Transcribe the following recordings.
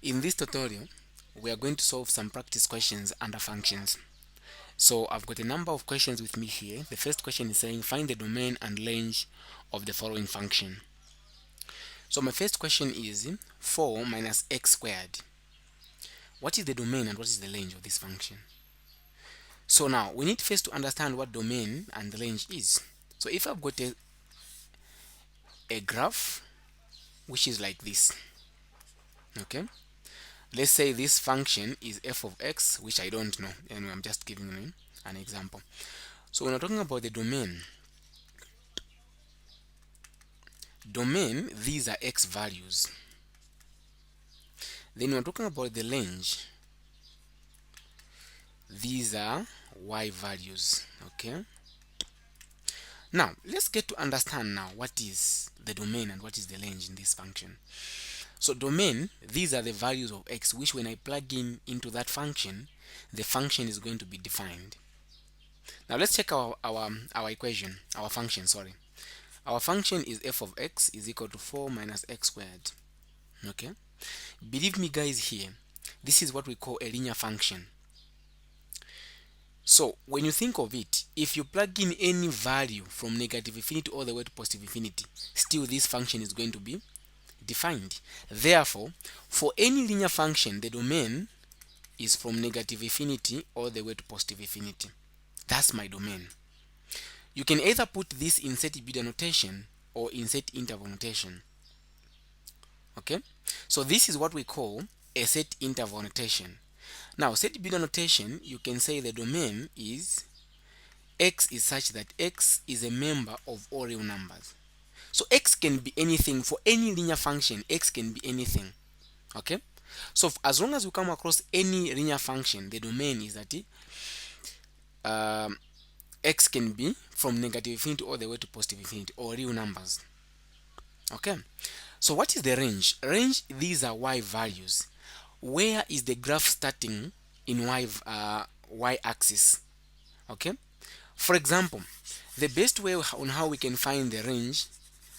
In this tutorial, we are going to solve some practice questions under functions. So I've got a number of questions with me here. The first question is saying find the domain and range of the following function. So my first question is 4 minus x squared. What is the domain and what is the range of this function? So now we need first to understand what domain and range is. So if I've got a graph which is like this, okay, let's say this function is f of x, which I don't know, and I'm just giving you an example. So when we're talking about the domain, these are x values. Then we're talking about the range, these are y values. Okay, now let's get to understand now what is the domain and what is the range in this function. So domain, these are the values of x which when I plug in into that function, the function is going to be defined. Now let's check our equation, our function, sorry. Our function is f of x is equal to 4 minus x squared. Okay, believe me guys, here this is what we call a linear function. So when you think of it, if you plug in any value from negative infinity all the way to positive infinity, still this function is going to be defined. Therefore, for any linear function, the domain is from negative infinity all the way to positive infinity. That's my domain. You can either put this in set beta notation or in set interval notation. Okay, so this is what we call a set interval notation. Now set beta notation, you can say the domain is x is such that x is a member of all real numbers. So x can be anything. For any linear function, x can be anything. Okay, so as long as you come across any linear function, the domain is that x can be from negative infinity all the way to positive infinity or real numbers. Okay, so what is the range? Range, these are y values. Where is the graph starting in y axis? Okay, for example, the best way on how we can find the range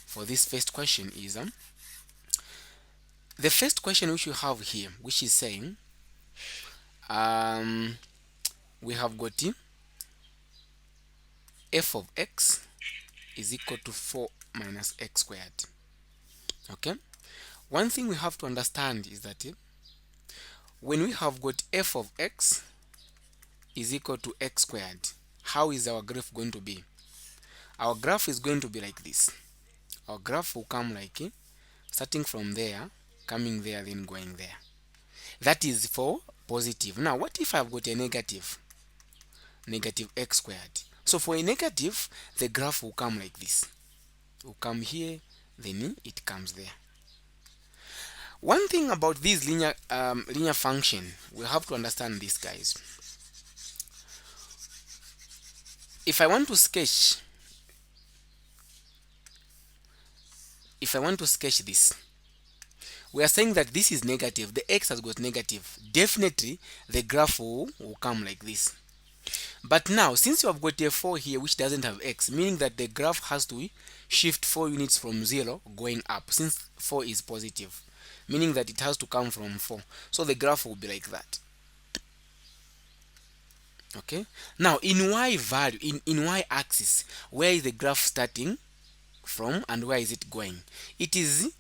for this first question is the first question which you have here, which is saying we have got f of x is equal to 4 minus x squared. Okay, one thing we have to understand is that when we have got f of x is equal to x squared, how is our graph going to be? Our graph is going to be like this. Our graph will come like starting from there, coming there, then going there. That is for positive. Now what if I've got a negative x squared? So for a negative, the graph will come like this. It will come here, then it comes there. One thing about this linear function, we have to understand this, guys. If I want to sketch this, we are saying that this is negative, the x has got negative. Definitely the graph will come like this. But now since you have got a 4 here which doesn't have x, meaning that the graph has to shift 4 units from 0 going up, since 4 is positive, meaning that it has to come from 4. So the graph will be like that. Okay, now in y value, in y axis, where is the graph starting from and where is it going? It is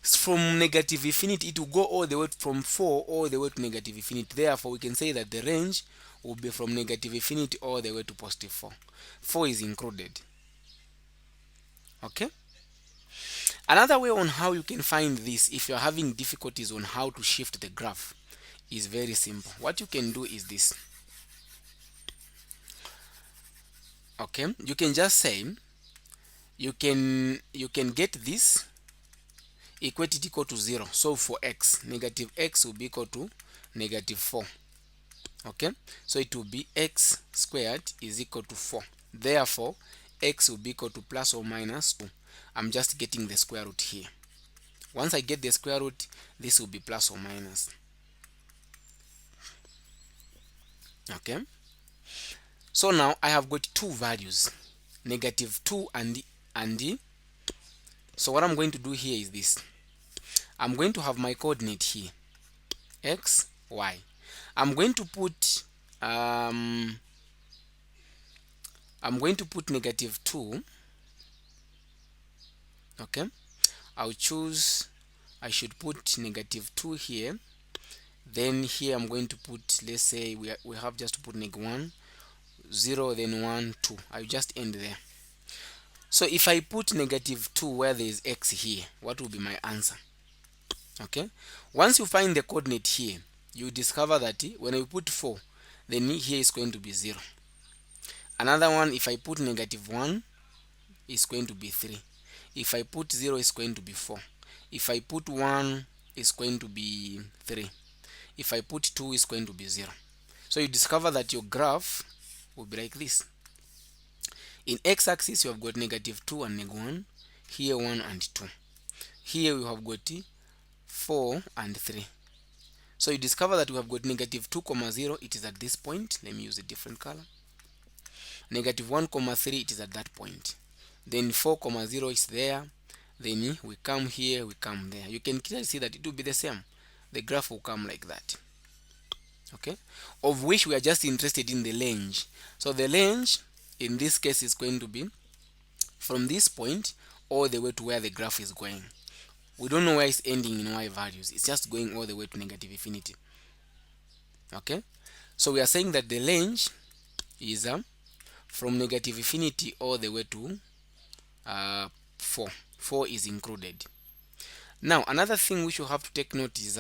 from negative infinity. It will go all the way from 4 all the way to negative infinity. Therefore we can say that the range will be from negative infinity all the way to positive 4. 4 is included. Okay, another way on how you can find this, if you're having difficulties on how to shift the graph, is very simple. What you can do is this. Okay, you can just say you can get this equated equal to 0. So for x, negative x will be equal to negative 4. Okay, so it will be x squared is equal to 4. Therefore x will be equal to plus or minus 2. I'm just getting the square root here. Once I get the square root, this will be plus or minus. Okay, so now I have got two values, negative 2 and so what I'm going to do here is this. I'm going to have my coordinate here. x, y. I'm going to put um, -2. Okay, I'll choose, I should put -2 here. Then here I'm going to put, let's say we have just to put -1, 0, then 1, 2. I'll just end there. So if I put -2 where there is x here, what will be my answer? Okay, once you find the coordinate here, you discover that when I put 4, then here is going to be 0. Another one, if I put -1, is going to be 3. If I put 0, is going to be 4. If I put 1, is going to be 3. If I put 2, is going to be 0. So you discover that your graph will be like this. In x-axis you have got -2 and -1, here 1 and 2. Here we have got 4 and 3. So you discover that we have got -2, 0, it is at this point. Let me use a different color. -1, 3, it is at that point. Then 4, 0 is there. Then we come here, we come there. You can clearly see that it will be the same. The graph will come like that. Okay, of which we are just interested in the range. So the range in this case is going to be from this point all the way to where the graph is going. We don't know where it's ending in y values. It's just going all the way to negative infinity. Okay, so we are saying that the range is from negative infinity all the way to 4. 4 is included. Now another thing which you have to take note is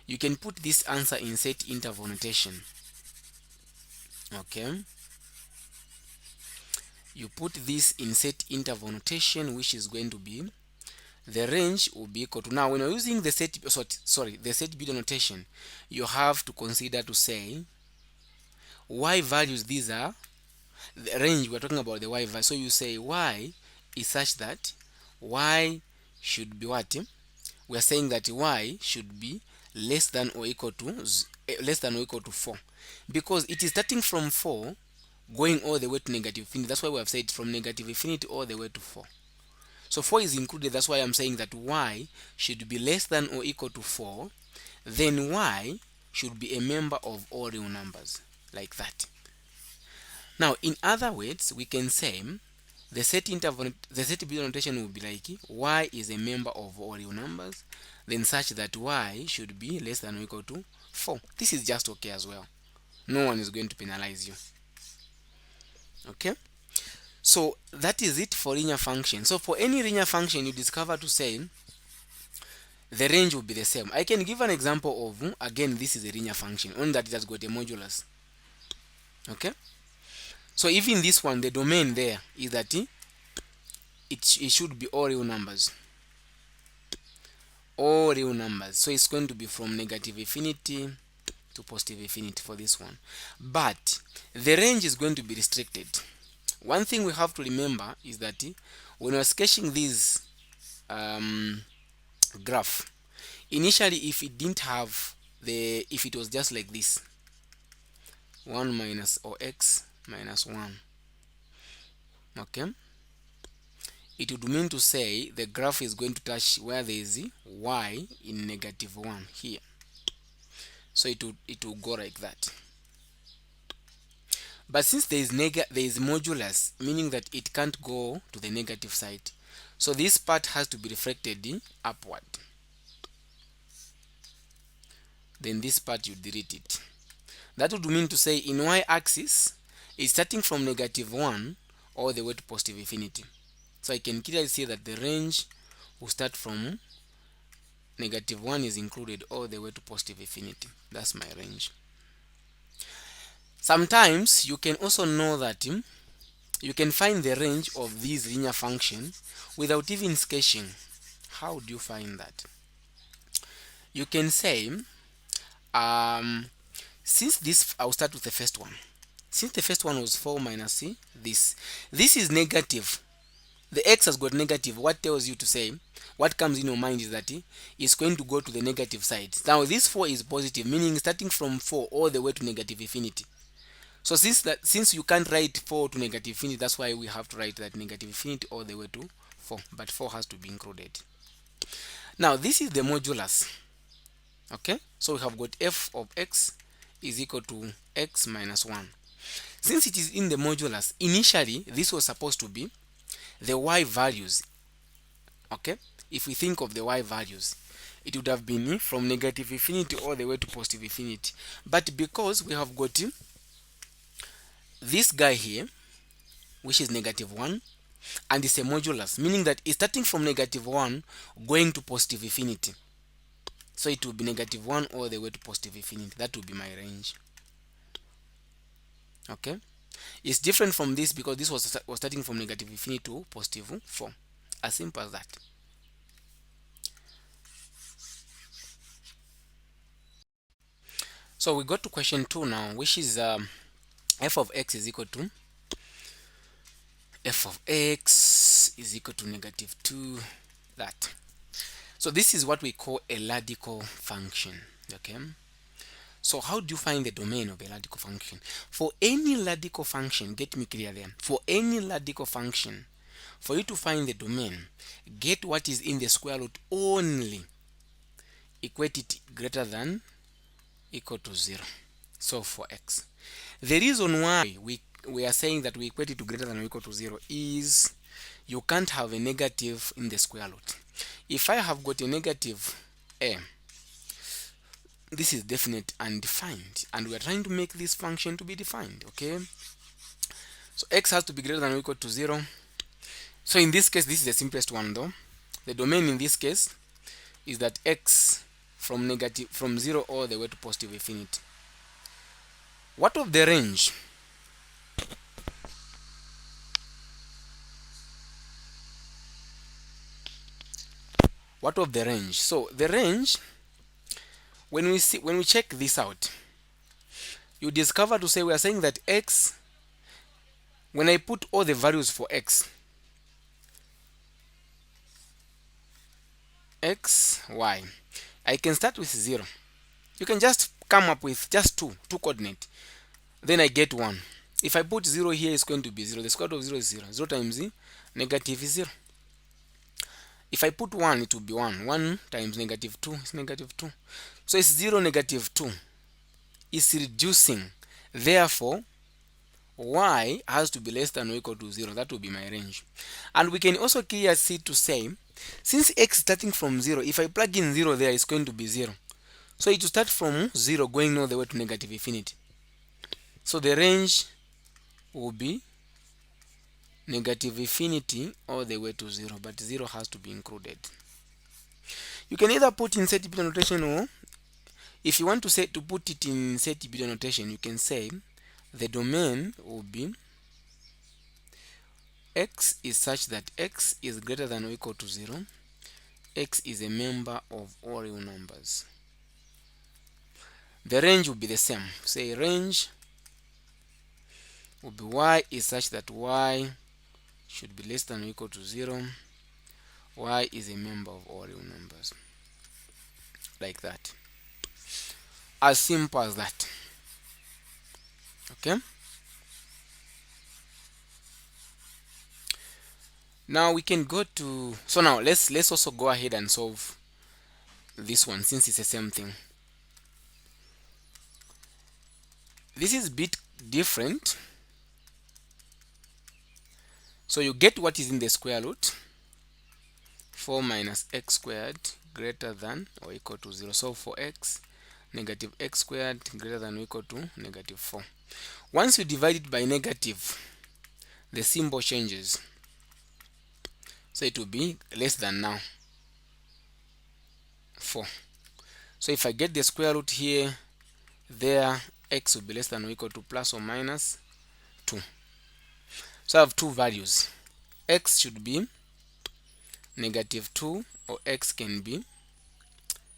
you can put this answer in set interval notation. Okay, you put this in set interval notation, which is going to be the range will be equal to, now when you're using the set beta notation, you have to consider to say y values. These are the range, we're talking about the y value. So you say y is such that y should be what? We are saying that y should be less than or equal to 4, because it is starting from 4 going all the way to negative infinity. That's why we have said from negative infinity all the way to 4. So 4 is included. That's why I'm saying that y should be less than or equal to 4. Then y should be a member of all real numbers, like that. Now in other words, we can say the set beta notation will be like y is a member of all real numbers, then such that y should be less than or equal to 4. This is just okay as well. No one is going to penalize you. Okay, so that is it for linear function. So for any linear function, you discover to say the range will be the same. I can give an example of, again, this is a linear function, only that it has got a modulus. Okay, so even this one, the domain there is that it should be all real numbers. All real numbers. So it's going to be from negative infinity to positive infinity for this one. But the range is going to be restricted. One thing we have to remember is that when we're sketching this graph, initially if it didn't have if it was just like this, 1 minus or x minus 1, okay, it would mean to say the graph is going to touch where there is y in -1 here. So it will go like that. But since there is modulus, meaning that it can't go to the negative side, so this part has to be reflected upward. Then this part you delete it. That would mean to say in y-axis it's starting from -1 all the way to positive infinity. So I can clearly see that the range will start from -1 is included all the way to positive infinity. That's my range. Sometimes you can also know that you can find the range of these linear functions without even sketching. How do you find that? You can say, since this, I'll start with the first one. Since the first one was 4 minus this is negative. The x has got negative. What tells you to say, what comes in your mind is that it's going to go to the negative side. Now this 4 is positive, meaning starting from 4 all the way to negative infinity. So since you can't write 4 to negative infinity, that's why we have to write that negative infinity all the way to 4, but 4 has to be included. Now this is the modulus. Okay, so we have got f of x is equal to x minus 1. Since it is in the modulus, initially this was supposed to be the y values. Okay, if we think of the y values, it would have been from negative infinity all the way to positive infinity. But because we have got this guy here, which is negative 1, and it's a modulus, meaning that it's starting from negative 1 going to positive infinity. So it will be negative 1 all the way to positive infinity. That will be my range. Okay, it's different from this because this was starting from negative infinity to positive 4. As simple as that. So we got to question 2 now, which is f of x is equal to f of x is equal to negative 2, that. So this is what we call a radical function. Okay, so how do you find the domain of a radical function? For any radical function, get me clear there, for any radical function, for you to find the domain, get what is in the square root only, equate it greater than equal to 0. So for x, the reason why we are saying that we equate it to greater than or equal to 0 is you can't have a negative in the square root. If I have got a negative a, this is definite and defined, and we are trying to make this function to be defined. Okay, so x has to be greater than or equal to 0. So in this case, this is the simplest one though. The domain in this case is that x from 0 all the way to positive infinity. What of the range? What of the range? So the range, when we check this out, you discover to say we are saying that x, when I put all the values for x, y, I can start with 0. You can just come up with just two coordinate, then I get 1. If I put 0 here, it's going to be 0. The square root of 0 is 0. 0 times negative is 0. If I put 1, it will be 1. 1 times negative 2 is negative 2. So it's 0, negative 2. It's reducing. Therefore, y has to be less than or equal to 0. That will be my range. And we can also clearly see to say, since x starting from 0, if I plug in 0 there, it's going to be 0. So it will start from 0 going all the way to negative infinity. So the range will be negative infinity all the way to 0, but 0 has to be included. You can either put in set beta notation, or if you want to put it in set beta notation, you can say the domain will be x is such that x is greater than or equal to 0. X is a member of all real numbers. The range will be the same. Say range will be y is such that y should be less than or equal to 0. Y is a member of all real numbers. Like that. As simple as that. Okay? Now we can go to, so now let's also go ahead and solve this one, since it's the same thing. This is a bit different. So you get what is in the square root. 4 minus x squared greater than or equal to 0. So for x, negative x squared greater than or equal to negative 4. Once you divide it by negative, the symbol changes. So it will be less than now 4. So if I get the square root here, there, x will be less than or equal to plus or minus 2. So I have two values. X should be negative 2, or x can be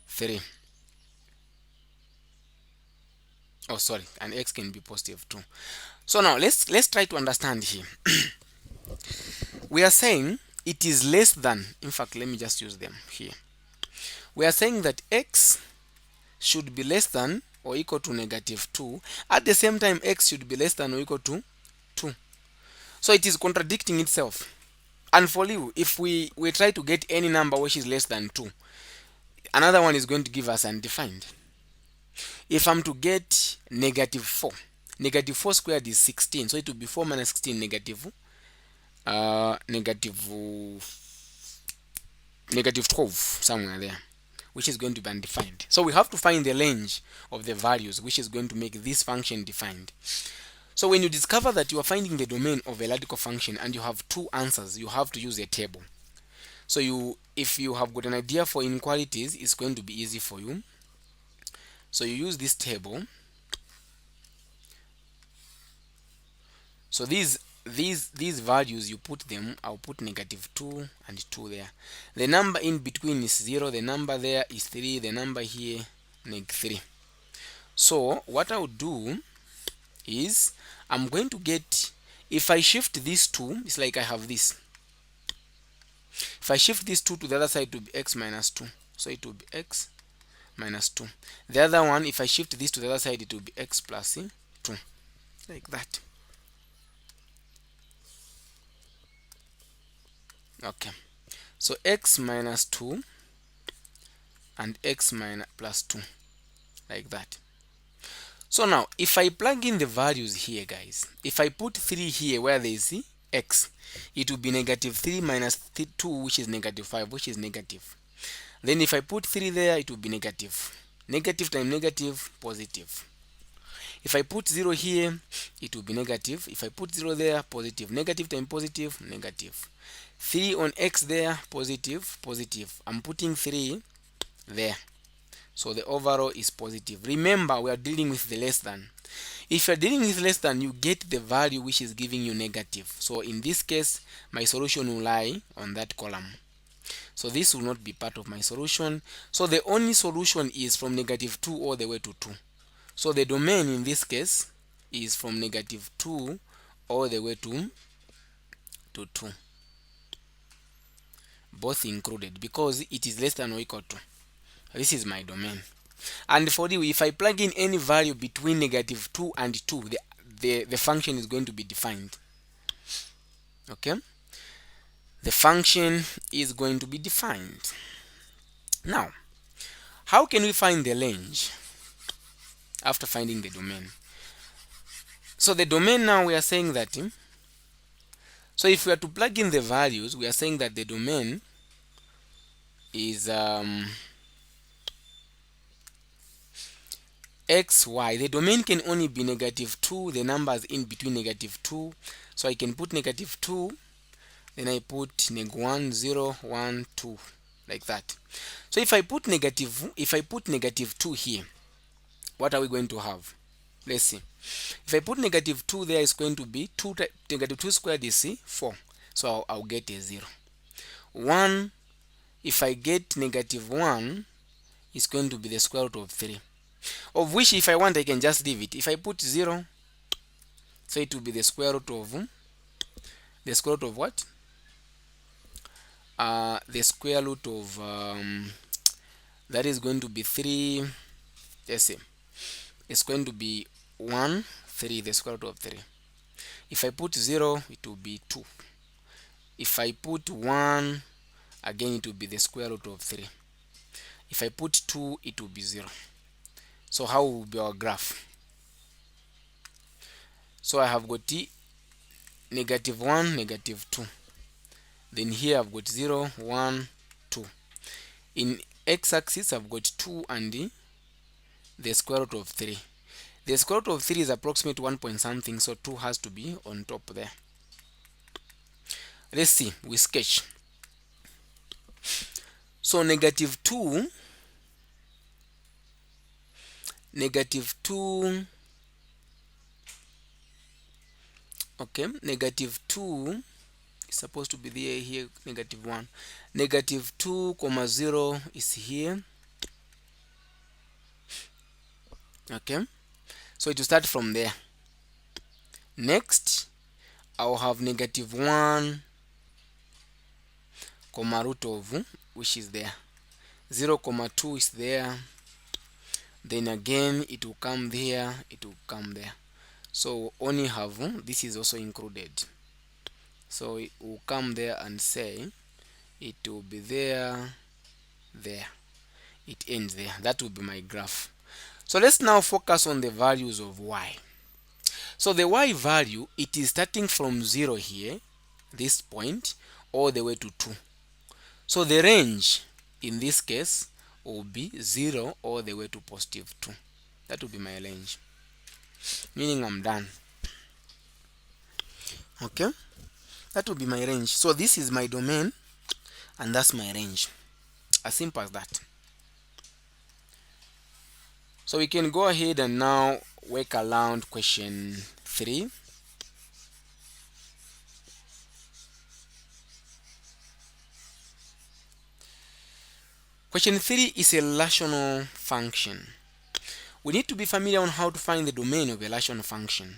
3. Oh, sorry, and x can be positive 2. So now let's try to understand here. We are saying it is less than, in fact, let me just use them here. We are saying that x should be less than or equal to negative 2. At the same time, x should be less than or equal to 2. So it is contradicting itself. And for you, if we try to get any number which is less than 2, Another one is going to give us undefined. If I'm to get negative 4, negative 4 squared is 16, so it will be 4 minus 16, negative 12, somewhere there, which is going to be undefined. So we have to find the range of the values which is going to make this function defined. So when you discover that you are finding the domain of a radical function and you have two answers, you have to use a table. So if you have got an idea for inequalities, it's going to be easy for you. So you use this table. So these values, you put them, I'll put negative 2 and 2 there. The number in between is 0, the number there is 3, the number here negative 3. So what I'll do is I'm going to get, if I shift these two, it's like I have this. If I shift these two to the other side, to be x minus 2. So it will be x minus 2. The other one, if I shift this to the other side, it will be x plus 2. Like that. Okay. So x minus 2 and x minus plus 2. Like that. So now, if I plug in the values here, guys, if I put 3 here where there is x, it will be negative 3 minus 2, which is negative 5, which is negative. Then if I put 3 there, it will be negative. Negative times negative, positive. If I put 0 here, it will be negative. If I put 0 there, positive. Negative times positive, negative. 3 on x there, positive, positive. I'm putting 3 there. So the overall is positive. Remember, we are dealing with the less than. If you're dealing with less than, you get the value which is giving you negative. So in this case, my solution will lie on that column. So this will not be part of my solution. So the only solution is from negative 2 all the way to 2. So the domain in this case is from negative 2 all the way to 2. Both included, because it is less than or equal to. This is my domain. And for the, if I plug in any value between negative 2 and 2, the function is going to be defined. Okay? The function is going to be defined. Now, how can we find the range after finding the domain? So the domain now, we are saying that, so if we are to plug in the values, we are saying that the domain is x, y. The domain can only be negative 2, the numbers in between negative 2. So I can put negative 2, then I put neg 1, 0, 1, 2, like that. So if I put negative 2 here, what are we going to have? Let's see. If I put negative 2 there, it's going to be negative 2 squared is 4. So I'll get a 0. 1, if I get negative 1, it's going to be the square root of 3. Of which, if I want, I can just leave it. If I put 0, so it will be the square root of what? The square root of that is going to be 3. Let's see. It's going to be 1, 3, the square root of 3. If I put 0, it will be 2. If I put 1, again it will be the square root of 3. If I put 2, it will be 0. So how will be our graph? So I have got negative 1, negative 2. Then here I've got 0, 1, 2. In x-axis I've got 2 and the square root of 3. The square root of 3 is approximately 1 point something, so 2 has to be on top there. Let's see, we sketch. So negative 2, okay, negative 2 is supposed to be there, here, negative 1. Negative 2, 0 is here. Okay, so it will start from there. Next, I'll have negative 1, root of, which is there. 0, 2 is there. Then again, it will come there, it will come there. So only have, this is also included. So it will come there and say, it will be there, there. it ends there. That will be my graph. So let's now focus on the values of y. So the y value, it is starting from 0 here, this point, all the way to 2. So the range in this case will be 0 all the way to positive 2. That will be my range, meaning I'm done. Okay, that will be my range. So this is my domain and that's my range. As simple as that. So we can go ahead and now work around question 3. Question 3 is a rational function. We need to be familiar on how to find the domain of a rational function.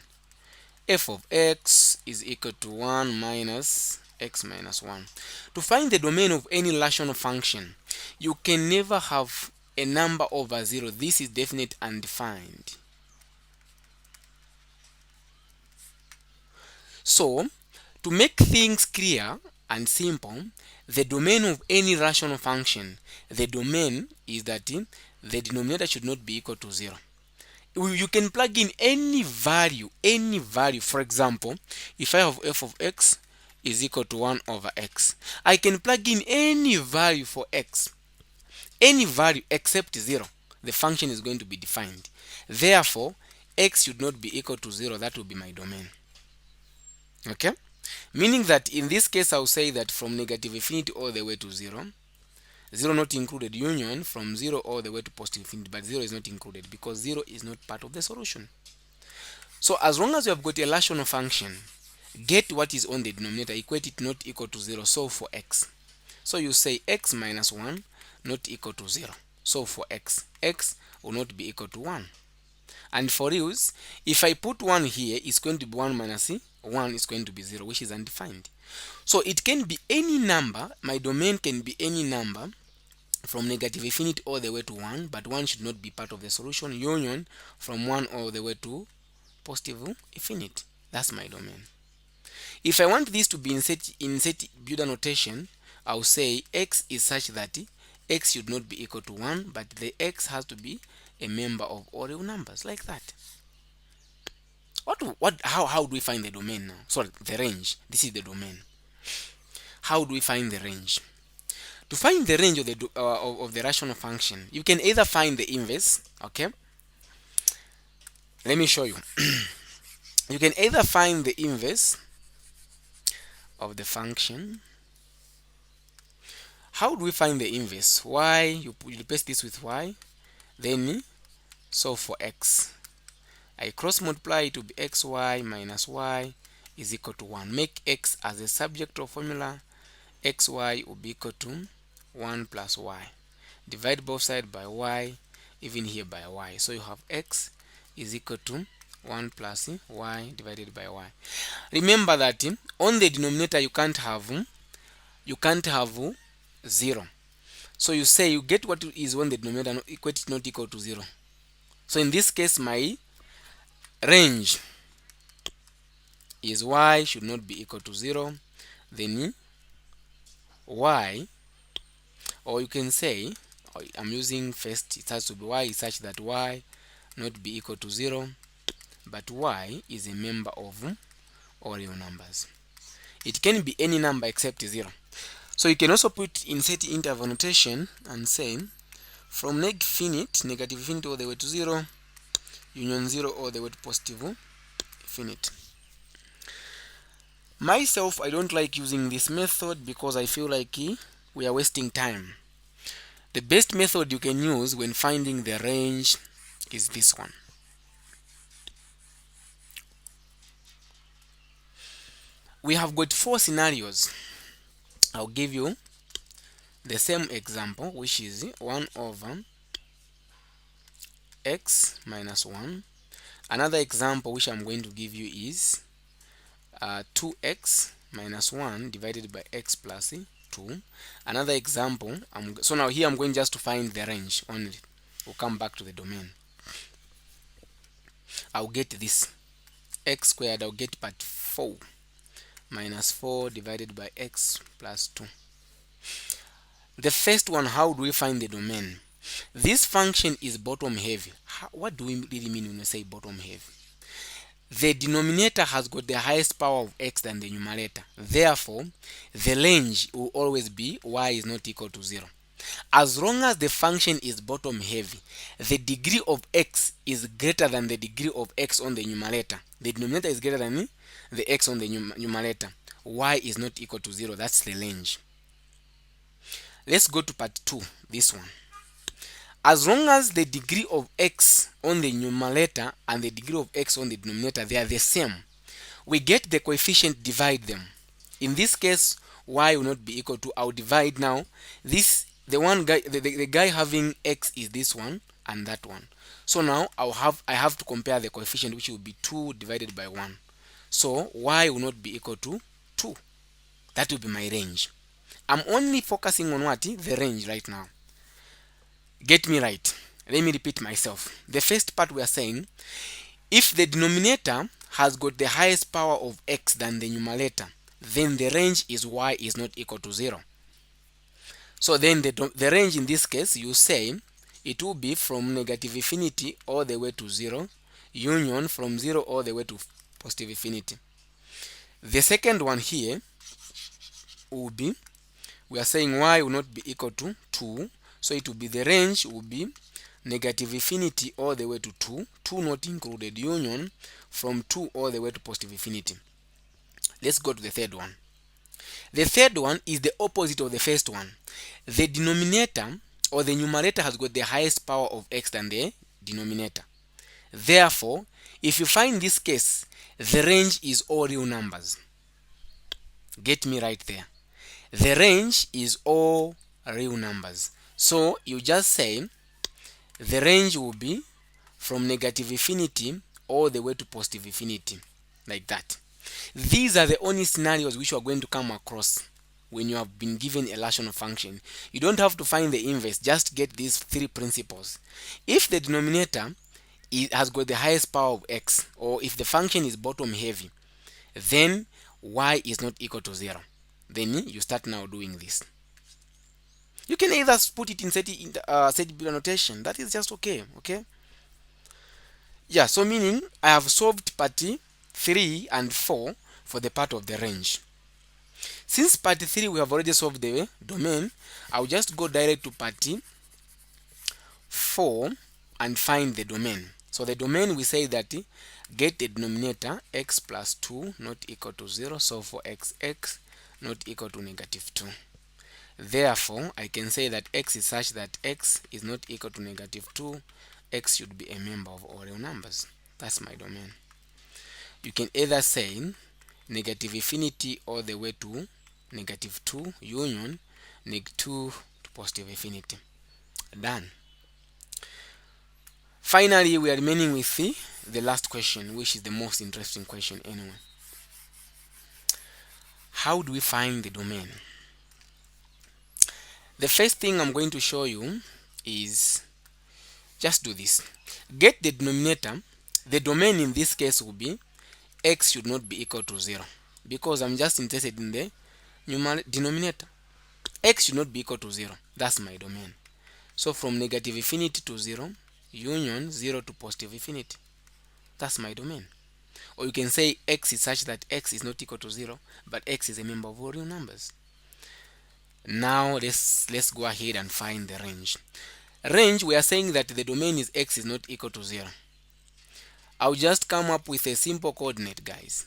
F of x is equal to 1 minus x minus 1. To find the domain of any rational function, you can never have a number over 0. This is definite undefined. So, to make things clear and simple, the domain of any rational function, the domain is that the denominator should not be equal to 0. You can plug in any value. For example, if I have f of x is equal to 1 over x, I can plug in any value for x, any value except 0. The function is going to be defined. Therefore, x should not be equal to 0. That will be my domain. Okay, meaning that in this case I'll say that from negative infinity all the way to 0, 0 not included, union from 0 all the way to positive infinity, but 0 is not included because 0 is not part of the solution. So as long as you have got a rational function, get what is on the denominator, equate it not equal to 0. Solve for x. So you say x minus 1 not equal to 0. So for x will not be equal to 1. And for use, if I put 1 here, it's going to be 1 minus 1 is going to be 0, which is undefined. So it can be any number. My domain can be any number from negative infinity all the way to 1, but 1 should not be part of the solution. Union from 1 all the way to positive infinity. That's my domain. If I want this to be in set builder notation, I'll say x is such that x should not be equal to 1, but the x has to be a member of all real numbers, like that. How do we find the domain now? Sorry, the range. This is the domain. How do we find the range? To find the range of the rational function, you can either find the inverse. Okay, let me show you. You can either find the inverse of the function. How do we find the inverse? Y, you replace this with y, then solve for x. I cross multiply it to be xy minus y is equal to 1. Make x as a subject of formula. Xy will be equal to 1 plus y. Divide both sides by y, even here by y. So you have x is equal to 1 plus y divided by y. Remember that on the denominator you can't have 0. So you say you get what is on the denominator, equate it not equal to 0. So in this case, my range is y should not be equal to 0. Then y, or you can say, I'm using first, it has to be y is such that y not be equal to 0, but y is a member of all real numbers. It can be any number except 0. So you can also put insert interval notation and say from negative infinity all the way to 0, union 0 all the way to positive infinity. Myself, I don't like using this method because I feel like we are wasting time. The best method you can use when finding the range is this one. We have got 4 scenarios. I'll give you the same example, which is 1 over x minus 1. Another example which I'm going to give you is 2x minus 1 divided by x plus 2. Another example, so now here I'm going just to find the range only. We'll come back to the domain. I'll get this x squared, I'll get part 4 minus 4 divided by x plus 2. The first one, how do we find the domain? This function is bottom heavy. What do we really mean when we say bottom heavy? The denominator has got the highest power of x than the numerator. Therefore, the range will always be y is not equal to 0. As long as the function is bottom heavy, the degree of x is greater than the degree of x on the numerator. The denominator is greater than the x on the numerator. Y is not equal to 0. That's the range. Let's go to part 2, this one. As long as the degree of x on the numerator and the degree of x on the denominator, they are the same, we get the coefficient, divide them. In this case, y will not be equal to, I'll divide now. This, the one guy, the guy having x is this one and that one. So now I have to compare the coefficient, which will be 2 divided by 1. So y will not be equal to 2. That will be my range. I'm only focusing on what? The range right now. Get me right. Let me repeat myself. The first part we are saying, if the denominator has got the highest power of x than the numerator, then the range is y is not equal to 0. So then the range in this case, you say it will be from negative infinity all the way to 0, union from 0 all the way to positive infinity. The second one here will be, we are saying y will not be equal to 2. So it will be, the range will be negative infinity all the way to 2, 2 not included, union from 2 all the way to positive infinity. Let's go to the third one. The third one is the opposite of the first one. The denominator or the numerator has got the highest power of x than the denominator. Therefore, if you find this case, the range is all real numbers. Get me right there. The range is all real numbers. So you just say the range will be from negative infinity all the way to positive infinity, like that. These are the only scenarios which you are going to come across when you have been given a rational function. You don't have to find the inverse, just get these 3 principles. If the denominator has got the highest power of x, or if the function is bottom heavy, then y is not equal to 0. Then you start now doing this. You can either put it in set builder notation. That is just okay. Yeah, so meaning I have solved part 3 and 4 for the part of the range. Since part 3 we have already solved the domain, I'll just go direct to part 4 and find the domain. So the domain, we say that get the denominator x plus 2 not equal to 0. So for x not equal to negative 2. Therefore, I can say that x is such that x is not equal to negative 2. X should be a member of all real numbers. That's my domain. You can either say negative infinity all the way to negative 2, union negative 2 to positive infinity. Done. Finally, we are remaining with the last question, which is the most interesting question anyway. How do we find the domain? The first thing I'm going to show you is just do this. Get the denominator. The domain in this case will be x should not be equal to 0, because I'm just interested in the denominator. X should not be equal to 0. That's my domain. So from negative infinity to 0, union 0 to positive infinity. That's my domain. Or you can say x is such that x is not equal to 0, but x is a member of all real numbers. Now let's go ahead and find the range. Range, we are saying that the domain is x is not equal to 0. I'll just come up with a simple coordinate, guys,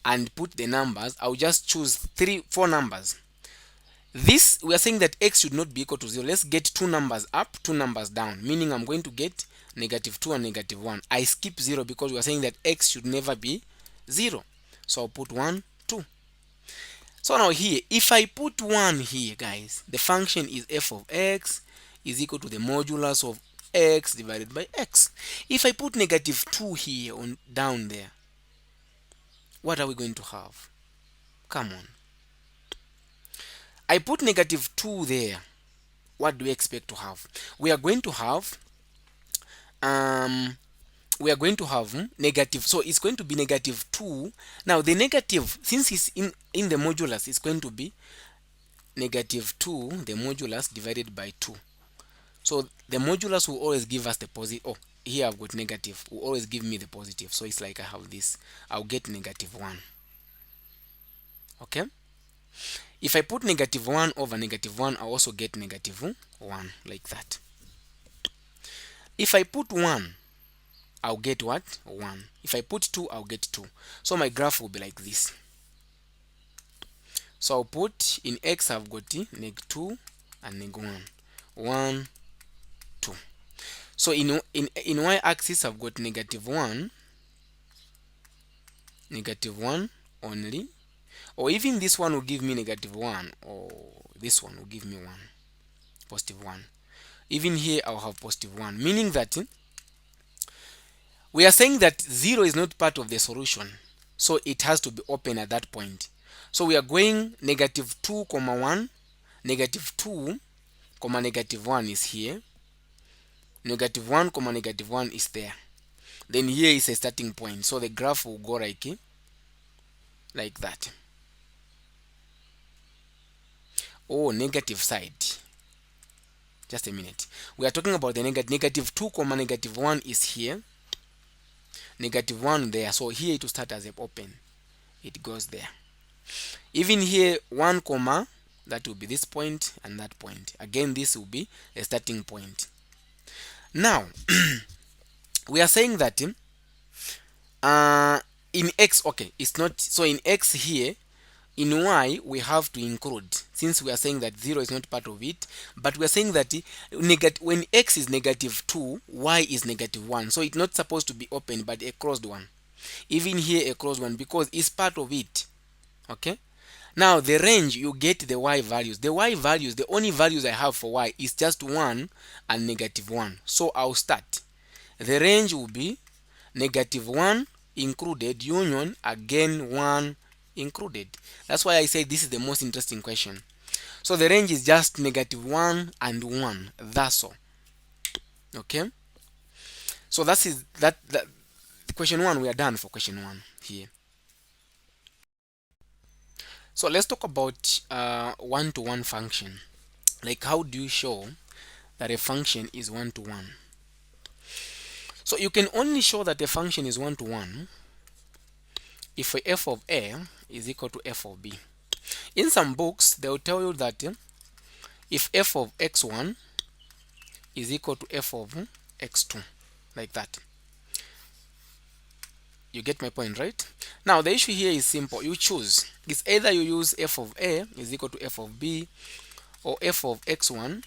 and put the numbers. I'll just choose 4 numbers. This, we are saying that x should not be equal to 0. Let's get 2 numbers up, 2 numbers down, meaning I'm going to get negative 2 and negative 1. I skip 0 because we are saying that x should never be 0. So I'll put 1, 2. So now here, if I put 1 here, guys, the function is f of x is equal to the modulus of x divided by x. If I put negative 2 here on down there, what are we going to have? Come on. I put negative 2 there. What do we expect to have? We are going to have negative, so it's going to be negative 2. Now the negative, since it's in the modulus, it's going to be negative 2, the modulus, divided by 2. So the modulus will always give us the positive. Oh, here I've got negative, will always give me the positive. So it's like I have this, I'll get -1. Okay, if I put -1 over -1, I'll also get -1, like that. If I put 1, I'll get what? 1. If I put 2, I'll get 2. So my graph will be like this. So I'll put in x, I've got -2 and -1, 1, 2. So in y-axis, I've got -1, -1 only, or even this one will give me -1, or this one will give me 1, +1. Even here, I'll have +1, meaning that we are saying that 0 is not part of the solution, so it has to be open at that point. So we are going -2, 1, -2, -1 is here, -1, -1 is there. Then here is a starting point, so the graph will go like that. Oh, negative side. Just a minute. We are talking about the -2, -1 is here, -1 there. So here it will start as an open. It goes there. Even here, 1, that will be this point and that point. Again, this will be a starting point. Now, we are saying that in x, okay, it's not, so in x here, in y, we have to include, since we are saying that 0 is not part of it, but we are saying that when x is -2, y is -1. So it's not supposed to be open, but a closed one. Even here, a closed one, because it's part of it. Okay? Now, the range, you get the y values. The y values, the only values I have for y is just 1 and -1. So I'll start. The range will be -1 included, union, again 1 included. That's why I say this is the most interesting question. So the range is just -1 and 1. That's all. Okay? So that question 1, we are done for question 1 here. So let's talk about one-to-one function. Like, how do you show that a function is one-to-one? So you can only show that a function is one-to-one if f of a is equal to f of b. In some books, they will tell you that if f of x1 is equal to f of x2, like that. You get my point, right? Now, the issue here is simple. You choose. It's either you use f of a is equal to f of b, or f of x1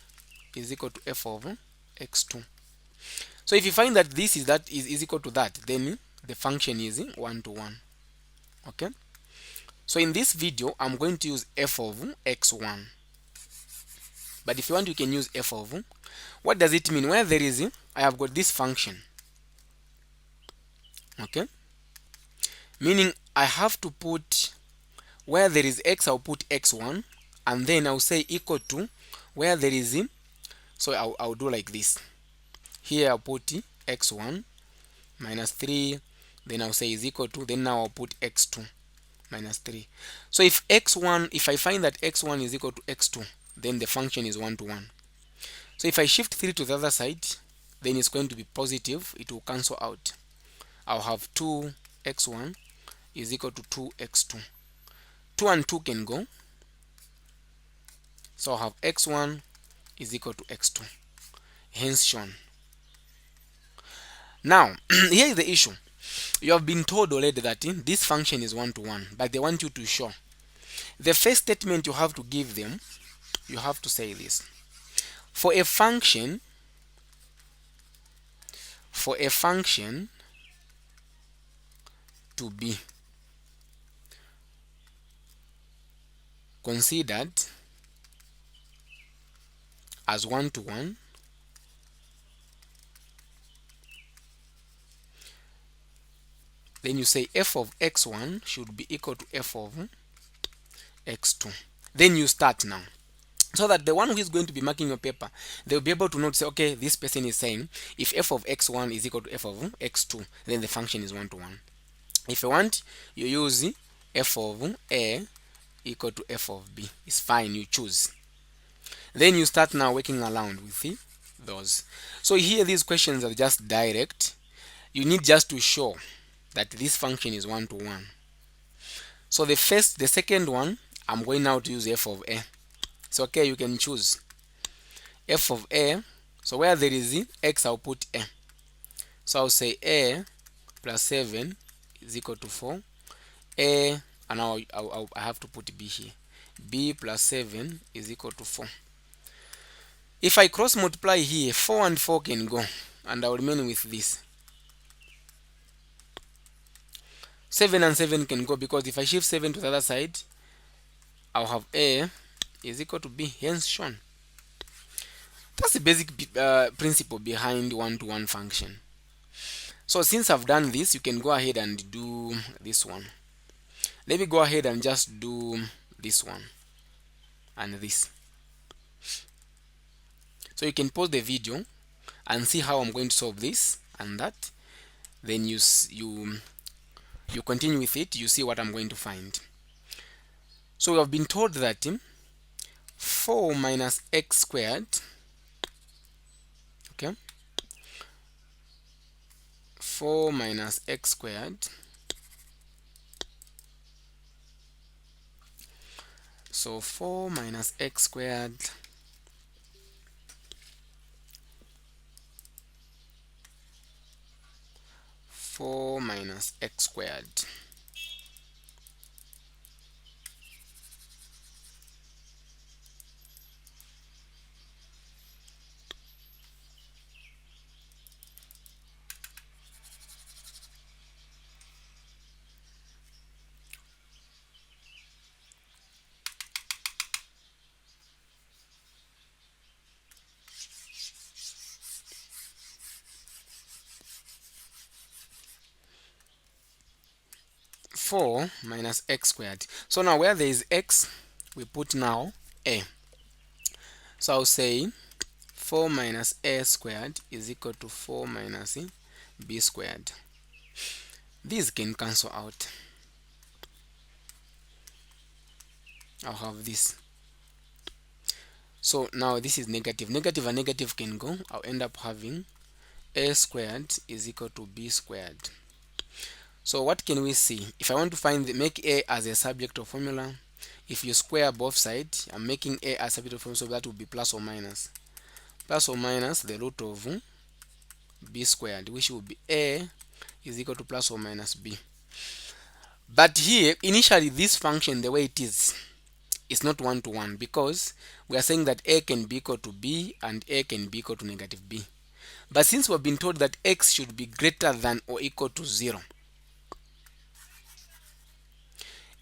is equal to f of x2. So if you find that this is equal to that, then the function is one-to-one. Okay? So in this video, I'm going to use f of x1. But if you want, you can use f of. What does it mean? Where there is, I have got this function. Okay? Meaning I have to put, where there is x, I'll put x1, and then I'll say equal to where there is, so I'll do like this. Here I'll put x1 minus 3, then I'll say is equal to, then now I'll put x2 minus 3. So if I find that x1 is equal to x2, then the function is one-to-one. So if I shift 3 to the other side, then it's going to be positive. It will cancel out. I'll have 2x1 is equal to 2x2. 2 and 2 can go. So I'll have x1 is equal to x2. Hence shown. Now, here is the issue. You have been told already that this function is one-to-one, but they want you to show. The first statement you have to give them, you have to say this. For a function to be considered as one-to-one, then you say f of x1 should be equal to f of x2. Then you start now, so that the one who is going to be marking your paper, they'll be able to note, say, okay, this person is saying if f of x1 is equal to f of x2, then the function is one-to-one. If you want, you use f of a equal to f of b. It's fine, you choose. Then you start now working around with those. So here these questions are just direct. You need just to show that this function is one to one. So the second one, I'm going now to use f of a. It's okay, you can choose f of a. So where there is x, I'll put a. So I'll say a plus 7 is equal to 4. A, and now I have to put b here. B plus 7 is equal to 4. If I cross multiply here, 4 and 4 can go, and I'll remain with this. 7 and 7 can go, because if I shift 7 to the other side, I'll have a is equal to b, hence shown. That's the basic principle behind one-to-one function. So since I've done this, you can go ahead and do this one. Let me go ahead and just do this one and this. So you can pause the video and see how I'm going to solve this and that. Then you continue with it, you see what I'm going to find. So we have been told that 4 minus x squared, okay, 4 minus x squared, so 4 minus x squared minus x squared. Four minus x squared. So now where there is x, we put now a. So I'll say 4 minus a squared is equal to 4 minus b squared. These can cancel out. I'll have this. So now this is negative. Negative and negative can go. I'll end up having a squared is equal to b squared. So what can we see? If I want to make a as a subject of formula, if you square both sides, I'm making a as subject of formula, so that will be plus or minus. Plus or minus the root of b squared, which will be a is equal to plus or minus b. But here, initially, this function, the way it is not one-to-one, because we are saying that a can be equal to b and a can be equal to negative b. But since we've been told that x should be greater than or equal to 0,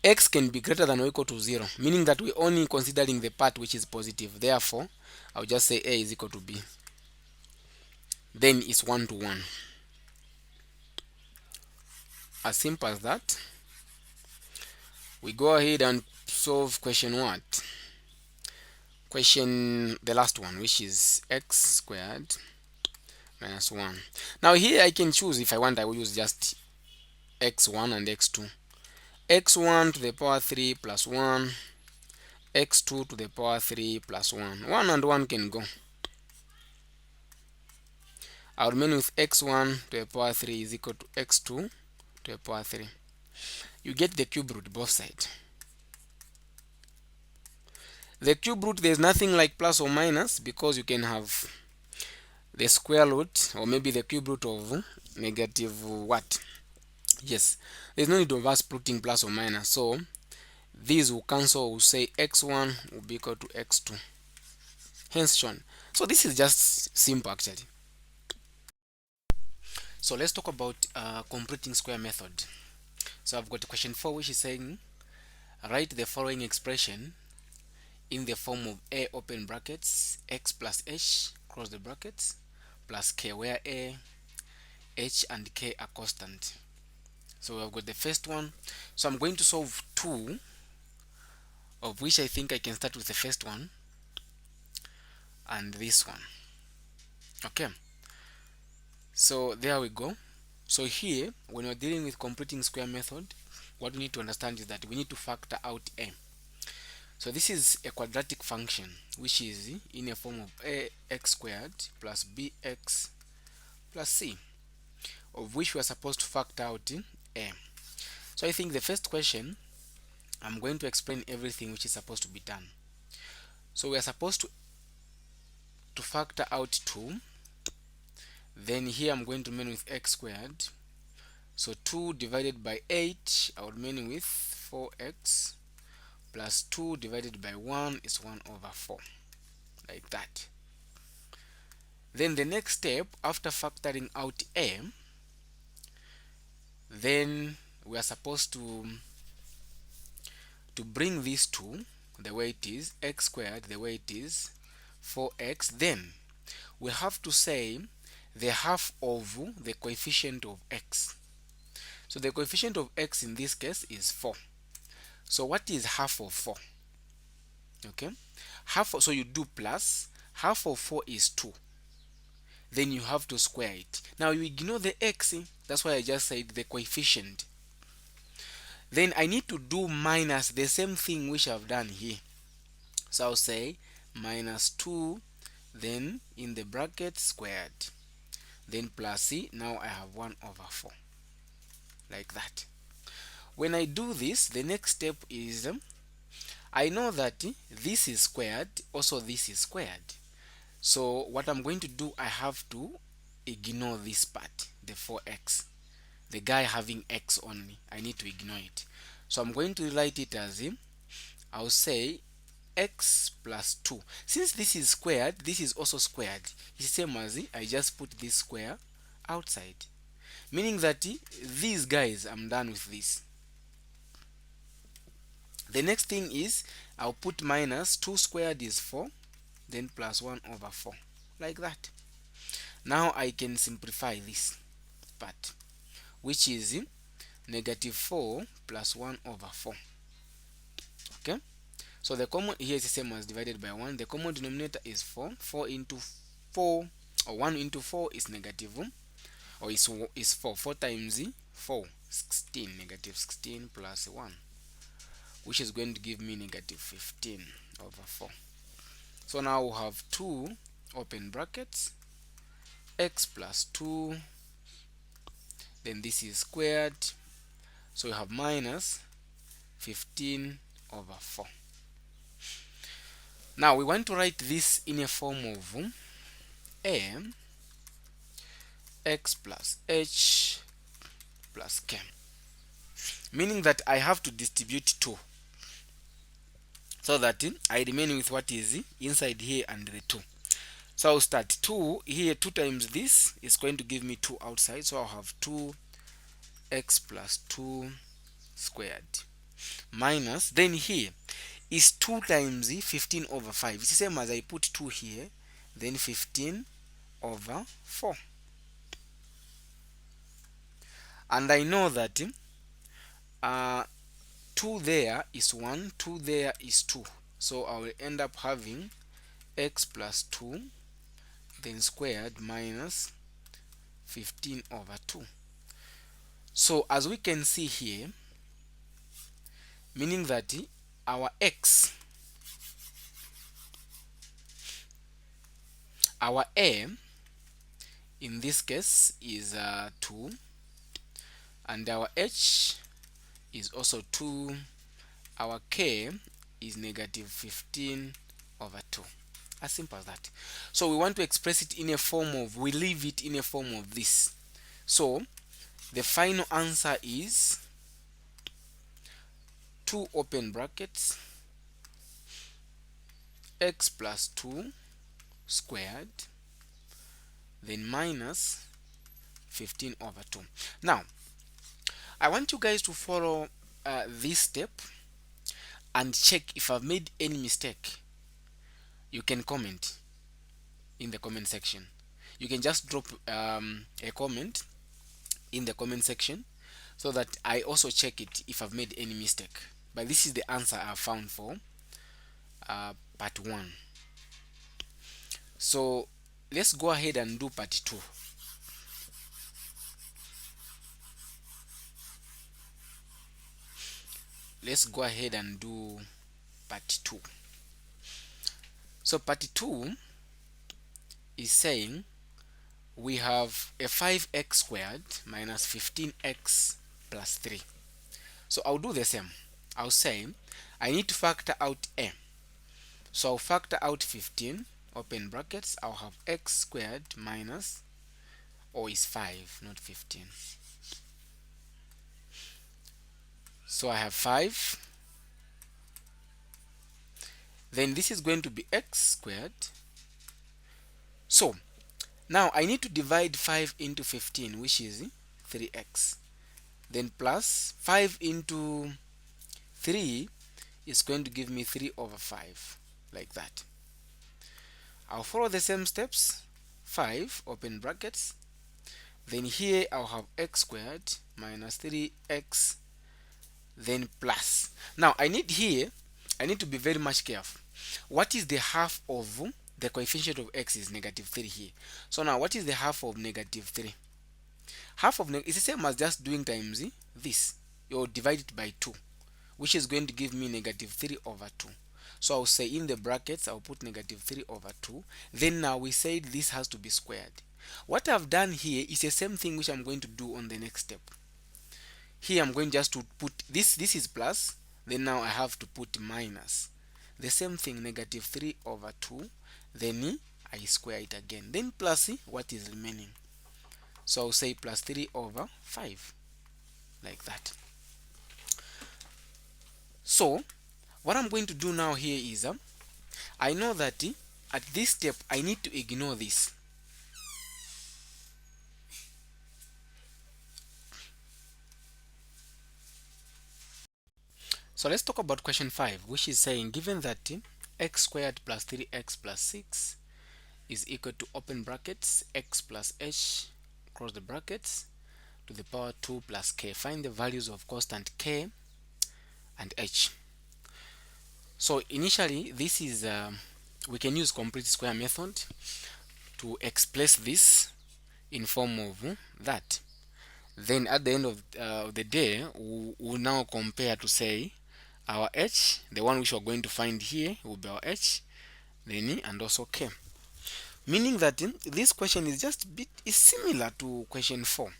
x can be greater than or equal to 0, meaning that we're only considering the part which is positive. Therefore, I'll just say a is equal to b. Then it's one-to-one. As simple as that. We go ahead and solve question what? Question, the last one, which is x squared minus 1. Now here I can choose. If I want, I will use just x1 and x2. x1 to the power 3 plus 1, x2 to the power 3 plus 1. 1 and 1 can go. I'll remain with x1 to the power 3 is equal to x2 to the power 3. You get the cube root both sides. The cube root, there's nothing like plus or minus, because you can have the square root or maybe the cube root of negative what? Yes, there's no need of us putting plus or minus. So these will cancel. We'll say x1 will be equal to x2. Hence shown. So this is just simple actually. So let's talk about completing square method. So I've got question 4, which is saying write the following expression in the form of a open brackets x plus h close the brackets plus k, where a, h and k are constant. So I've got the first one. So I'm going to solve 2, of which I think I can start with the first one and this one. Okay, so there we go. So here, when we're dealing with completing square method, what we need to understand is that we need to factor out a. So this is a quadratic function which is in a form of ax squared plus bx plus c, of which we are supposed to factor out a. So I think the first question, I'm going to explain everything which is supposed to be done. So we are supposed to factor out 2. Then here I'm going to remain with x squared. So 2 divided by 8, I will remain with 4x plus 2 divided by 1 is 1 over 4, like that. Then the next step, after factoring out a, then we are supposed to bring these two the way it is, x squared the way it is, 4x. Then we have to say the half of the coefficient of x. So the coefficient of x in this case is 4. So what is half of 4? Okay, so you do plus, half of 4 is 2. Then you have to square it. Now you ignore the x, that's why I just said the coefficient. Then I need to do minus the same thing which I've done here. So I'll say minus 2, then in the bracket squared, then plus c. Now I have 1 over 4, like that. When I do this, the next step is I know that this is squared, also this is squared. So what I'm going to do, I have to ignore this part, the 4x, the guy having x only. I need to ignore it. So I'm going to write it as I'll say x plus 2. Since this is squared, this is also squared. It's the same as I just put this square outside, meaning that these guys, I'm done with this. The next thing is I'll put minus 2 squared is 4, then plus 1 over 4, like that. Now I can simplify this part, which is negative 4 plus 1 over 4. Okay, so the common here is the same as divided by 1. The common denominator is 4. 4 into 4, or 1 into 4 is negative, or is 4. 4 times 4, 16. Negative 16 plus 1, which is going to give me negative 15 over 4. So now we have 2 open brackets, x plus 2, then this is squared, so we have minus 15 over 4. Now we want to write this in a form of a x plus h plus k, meaning that I have to distribute 2 so that I remain with what is inside here and the 2. So I'll start 2 here. 2 times this is going to give me 2 outside, so I'll have 2x plus 2 squared minus, then here is 2 times 15 over 5. It's the same as I put 2 here, then 15 over 4. And I know that 2 there is 1, 2 there is 2. So I will end up having x plus 2, then squared minus 15 over 2. So as we can see here, meaning that our x, our a in this case is 2, and our h is also 2, our k is negative 15 over 2. As simple as that. So we want to express it in a form of, we leave it in a form of this. So the final answer is 2 open brackets x plus 2 squared, then minus 15 over 2. Now I want you guys to follow this step and check if I've made any mistake. You can comment in the comment section. You can just drop a comment in the comment section so that I also check it if I've made any mistake. But this is the answer I found for part 1. So let's go ahead and do part 2. Let's go ahead and do part 2. So part 2 is saying we have a 5x squared minus 15x plus 3. So I'll do the same. I'll say I need to factor out a. So I'll factor out 15, open brackets, I'll have x squared minus, or is 5, not 15. So I have 5. Then this is going to be x squared. So now I need to divide 5 into 15, which is 3x. Then plus 5 into 3 is going to give me 3 over 5, like that. I'll follow the same steps. 5, open brackets. Then here I'll have x squared minus 3x, then plus. Now I need to be very much careful. What is the half of the coefficient of x is negative 3 here. So now what is the half of negative 3? Half of is the same as just doing times this. You'll divide it by 2, which is going to give me negative 3 over 2. So I'll say in the brackets, I'll put negative 3 over 2. Then now we said this has to be squared. What I've done here is the same thing which I'm going to do on the next step. Here I'm going just to put this is plus, then now I have to put minus. The same thing, negative 3 over 2, then I square it again. Then plus what is remaining. So I'll say plus 3 over 5, like that. So what I'm going to do now here is I know that at this step I need to ignore this. So let's talk about question 5, which is saying given that x squared plus 3x plus 6 is equal to, open brackets, x plus h, close the brackets, to the power 2 plus k. Find the values of constant k and h. So initially this is we can use complete square method to express this in form of that. Then at the end of the day, we'll now compare to say our h, the one which we're going to find here will be our h, then and also k. Meaning that this question is just is similar to question 4.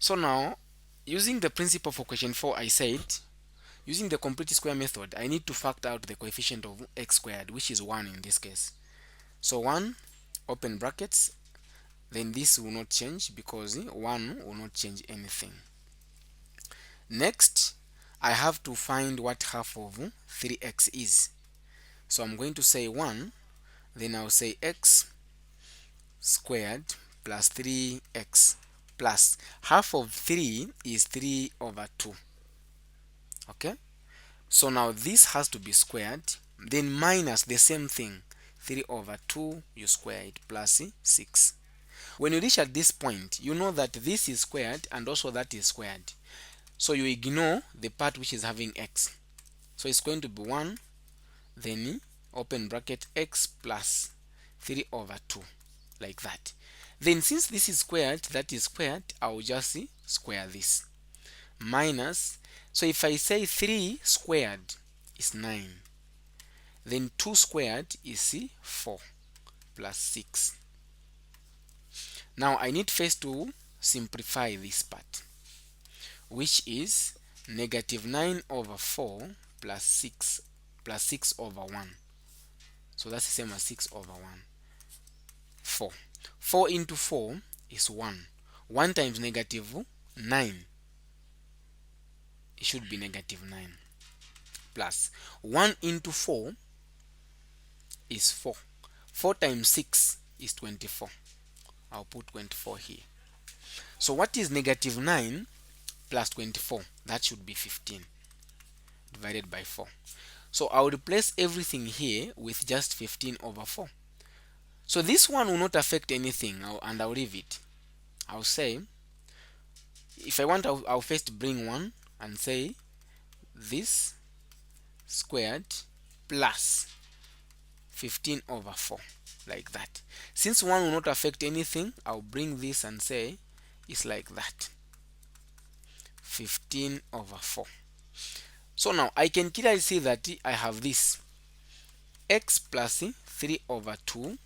So now, using the principle for question 4, I said, using the complete square method, I need to factor out the coefficient of x squared, which is 1 in this case. So 1, open brackets, then this will not change because 1 will not change anything. Next, I have to find what half of 3x is. So I'm going to say 1, then I'll say x squared plus 3x plus half of 3 is 3 over 2. Okay? So now this has to be squared, then minus the same thing, 3 over 2, you square it, plus 6. When you reach at this point, you know that this is squared and also that is squared. So you ignore the part which is having x. So it's going to be 1, then open bracket, x plus 3 over 2, like that. Then since this is squared, that is squared, I'll just square this. Minus, so if I say 3 squared is 9, then 2 squared is 4 plus 6. Now I need first to simplify this part, which is negative 9 over 4 plus 6 over 1. So that's the same as 6 over 1. 4. 4 into 4 is 1. 1 times negative 9. It should be negative 9. Plus 1 into 4 is 4. 4 times 6 is 24. I'll put 24 here. So what is negative 9 plus 24? That should be 15 divided by 4. So I'll replace everything here with just 15 over 4. So this one will not affect anything, and I'll leave it. I'll say, if I want, I'll first bring 1 and say this squared plus 15 over 4, like that. Since 1 will not affect anything, I'll bring this and say it's like that, 15 over 4. So now I can clearly see that I have this x plus 3 over 2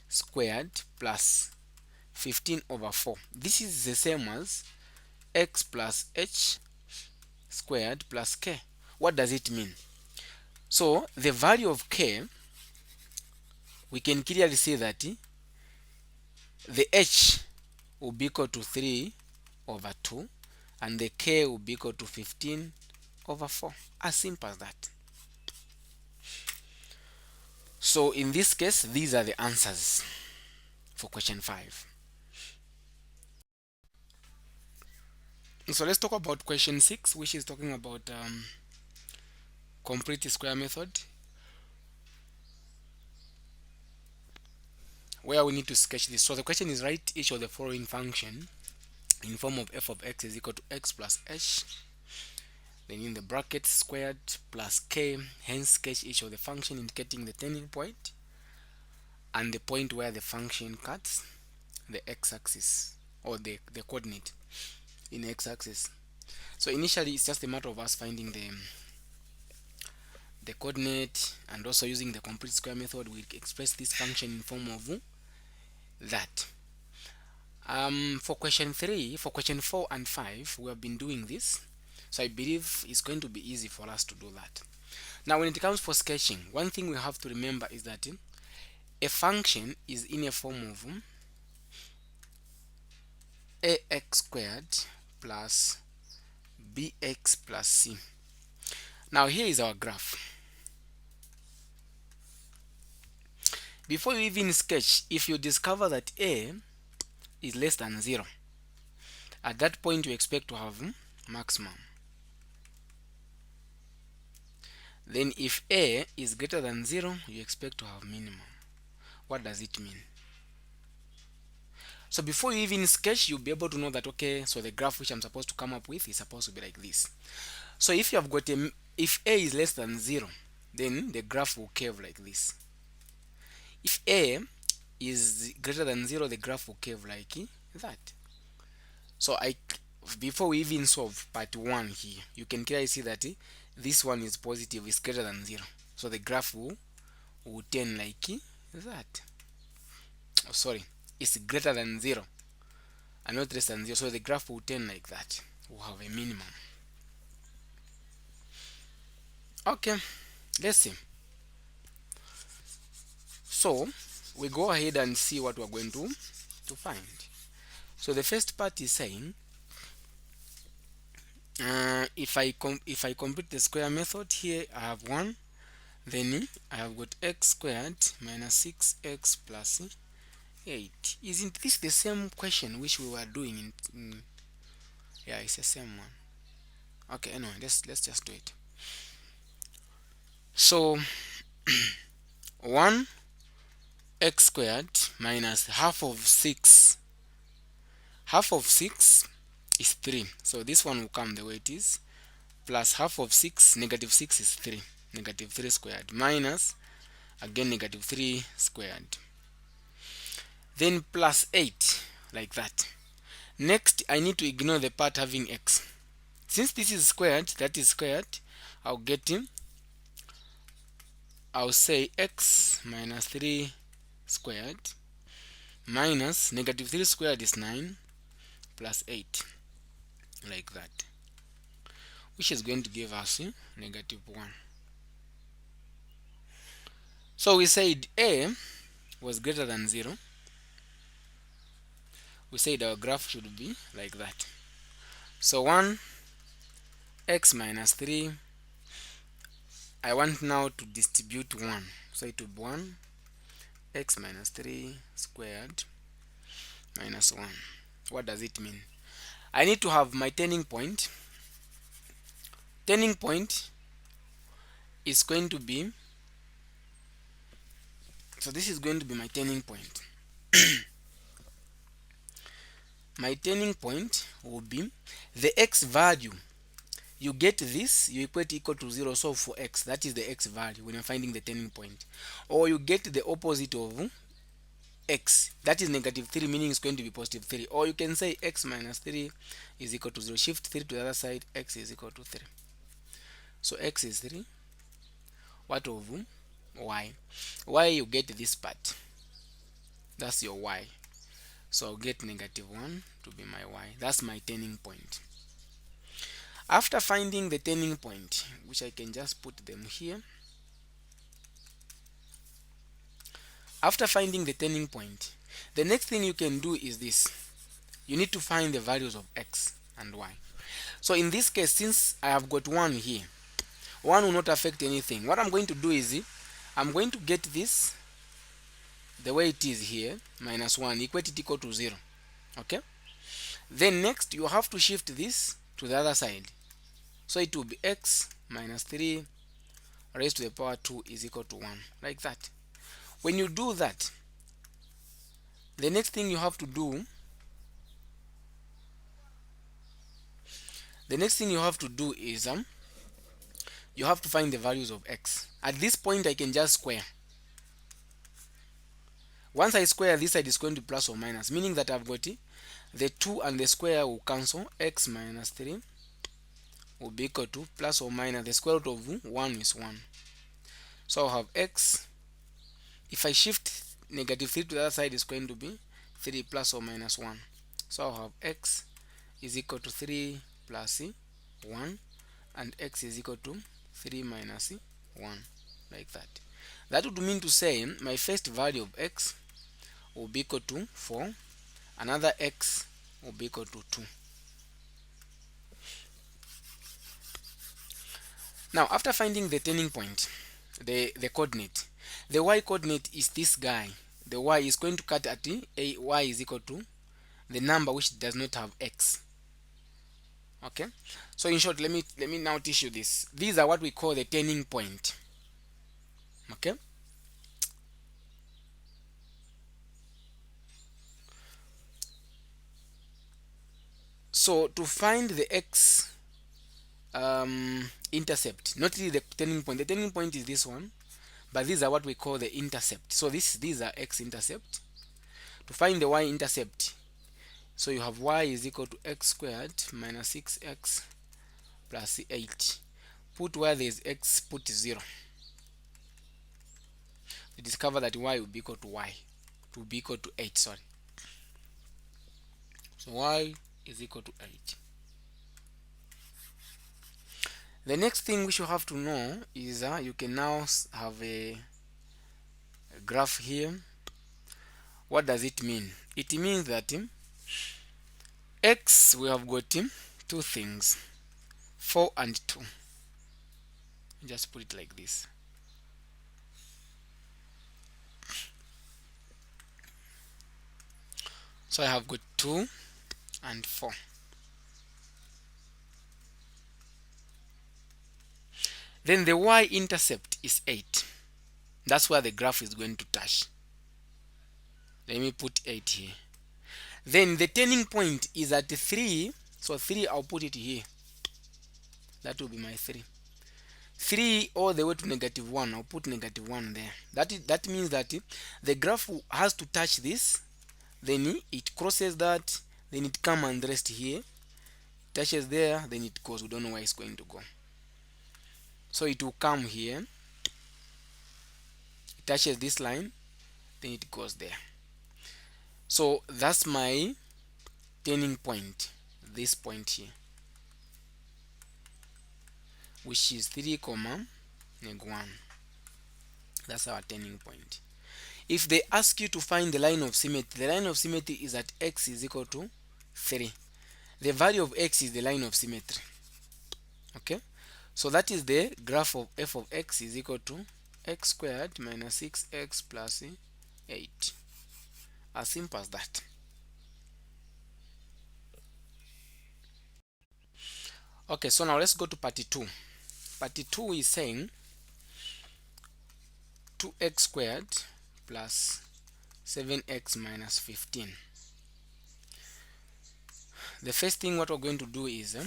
squared plus 15 over 4. This is the same as x plus h squared plus k. What does it mean? So the value of k, we can clearly see that the h will be equal to 3 over 2 and the k will be equal to 15 over 4. As simple as that. So in this case, these are the answers for question 5. So let's talk about question 6, which is talking about complete square method, where we need to sketch this. So the question is, write each of the following function in form of f of x is equal to x plus h, then in the brackets squared plus k, hence sketch each of the function indicating the turning point and the point where the function cuts the x-axis or the coordinate in x-axis. So initially it's just a matter of us finding the coordinate, and also using the complete square method we express this function in form of that. For question 4 and 5 we have been doing this, so I believe it's going to be easy for us to do that. Now when it comes for sketching, one thing we have to remember is that a function is in a form of ax squared plus bx plus c. Now here is our graph. Before you even sketch, if you discover that a is less than 0, at that point you expect to have maximum. Then if a is greater than 0, you expect to have minimum. What does it mean? So before you even sketch, you'll be able to know that, okay, so the graph which I'm supposed to come up with is supposed to be like this. So if you have got if a is less than 0, then the graph will curve like this. If a is greater than 0, the graph will curve like that. So before we even solve part 1 here, you can clearly see that this one is positive, is greater than 0. So the graph will turn like that. Oh, sorry, it's greater than 0 and not less than 0. So the graph will turn like that. We'll have a minimum. Okay, let's see. So we go ahead and see what we're going to find. So the first part is saying if I complete the square method, here I have 1, then I have got x squared minus 6x plus 8. Isn't this the same question which we were doing in yeah, it's the same one. Okay, anyway, let's just do it. So 1 x squared minus half of 6 is 3, so this one will come the way it is, plus half of 6, negative 6 is 3, negative 3 squared, minus again negative 3 squared, then plus 8, like that. Next I need to ignore the part having x. Since this is squared, that is squared, I'll say x minus 3 squared minus negative 3 squared is 9 plus 8, like that, which is going to give us negative 1. So we said a was greater than 0. We said our graph should be like that. So 1 x minus 3, I want now to distribute 1, so it will be 1 x minus 3 squared minus 1. What does it mean? I need to have my turning point. Turning point is going to be, so this is going to be my turning point. My turning point will be the x value. You get this, you equate equal to 0, so for x, that is the x value when you're finding the turning point. Or you get the opposite of x, that is negative 3, meaning it's going to be positive 3. Or you can say x minus 3 is equal to 0. Shift 3 to the other side, x is equal to 3. So x is 3. What of y? Y, you get this part. That's your y. So I'll get -1 to be my y. That's my turning point. After finding the turning point, which I can just put them here. After finding the turning point, the next thing you can do is this. You need to find the values of x and y. So in this case, since I have got 1 here, 1 will not affect anything. What I'm going to do is I'm going to get this the way it is here, -1, equate it equal to 0. Okay? Then next you have to shift this to the other side. So it will be x minus 3 raised to the power 2 is equal to 1, like that. When you do that, the next thing you have to do is you have to find the values of x. At this point I can just square. Once I square, this side is going to be plus or minus, meaning that I've got the 2 and the square will cancel. X minus 3 will be equal to plus or minus the square root of 1 is 1. So I'll have x. If I shift -3 to the other side, is going to be 3 plus or minus 1. So I'll have x is equal to 3 plus 1 and x is equal to 3 minus 1, like that. That would mean to say my first value of x will be equal to 4, another x will be equal to 2. Now after finding the turning point, the coordinate, the y coordinate is this guy. The y is going to cut at y is equal to the number which does not have x. Okay, so in short, let me now teach you this. These are what we call the turning point. Okay, so to find the x intercept, not really the turning point. The turning point is this one, but these are what we call the intercept. So these are x intercept. To find the y intercept, so you have y is equal to x squared minus 6x plus 8. Put where there is x, put 0. You discover that y will be equal to 8. Sorry. So y is equal to 8. The next thing which you have to know is you can now have a graph here. What does it mean? It means that x, we have got two things, 4 and 2. Just put it like this. So I have got 2 and 4. Then the y-intercept is 8. That's where the graph is going to touch. Let me put 8 here. Then the turning point is at 3. So 3, I'll put it here. That will be my 3. 3 all the way to -1. I'll put -1 there. That means that the graph has to touch this. Then it crosses that. Then it comes and rest here. Touches there. Then it goes. We don't know where it's going to go. So it will come here. It touches this line. Then it goes there. So that's my turning point. This point here, which is 3, -1. That's our turning point. If they ask you to find the line of symmetry, the line of symmetry is at x is equal to 3. The value of x is the line of symmetry. Okay, so that is the graph of f of x is equal to x squared minus 6x plus 8. As simple as that. Okay, so now let's go to part 2. Part 2 is saying 2x squared plus 7x minus 15. The first thing what we're going to do is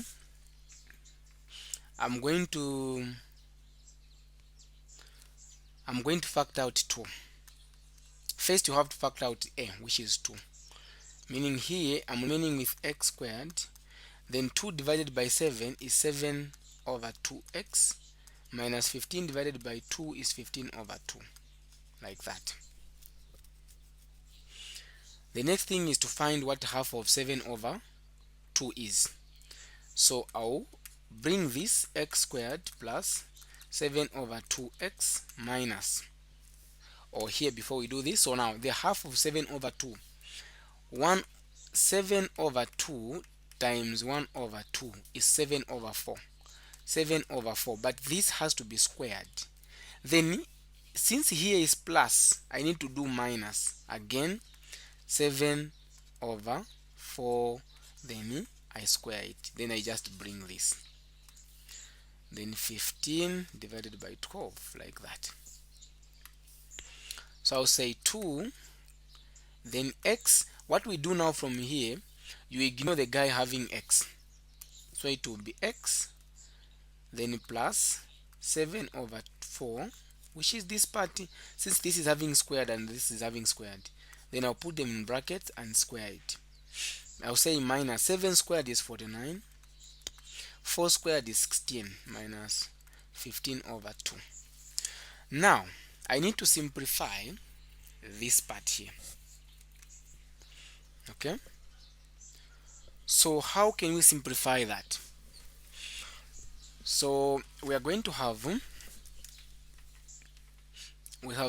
I'm going to factor out 2. First you have to factor out a, which is 2. Meaning here I'm remaining with x squared. Then 2 divided by 7 is 7 over 2x minus 15 divided by 2 is 15 over 2, like that. The next thing is to find what half of 7 over 2 is. So I'll bring this x squared plus 7 over 2x minus, or here before we do this, so now the half of 7 over 2, 7 over 2 times 1 over 2 is 7 over 4. 7 over 4, but this has to be squared. Then since here is plus, I need to do minus again. 7 over 4, then I square it, then I just bring this, then 15 divided by 12, like that. So I'll say 2, then x. What we do now from here, you ignore the guy having x, so it will be x, then plus 7 over 4, which is this part. Since this is having squared and this is having squared, then I'll put them in brackets and square it. I'll say minus 7 squared is 49, 4 squared is 16, minus 15 over 2. Now I need to simplify this part here. Okay, so how can we simplify that? So we are going to have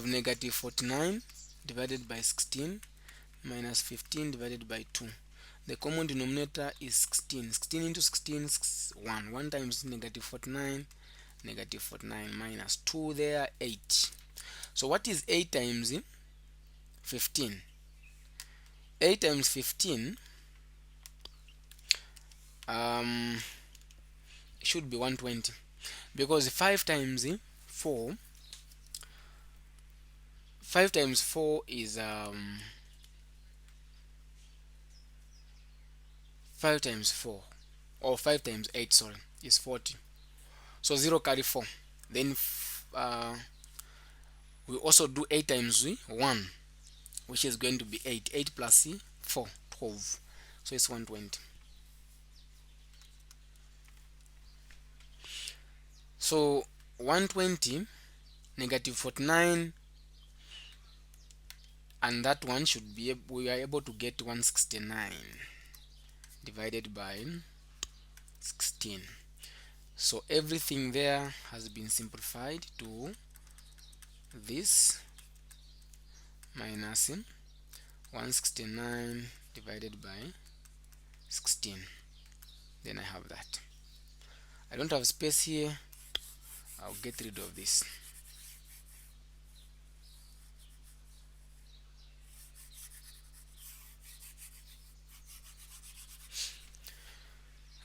negative 49 divided by 16 minus 15 divided by 2. The common denominator is 16. 16 into 16 is 1. 1 times negative 49, negative 49 minus 2 there, 8. So what is 8 times 15? 8 times 15 should be 120, because 5 times 4, 5 times 4 is 5 times 4, or 5 times 8, sorry, is 40. So 0 carry 4. Then we also do 8 times 1, which is going to be 8. 8 plus 4, 12. So it's 120. So 120, negative 49, and that one should be, we are able to get 169 divided by 16. So everything there has been simplified to this minus 169 divided by 16. Then I have that. I don't have space here. I'll get rid of this.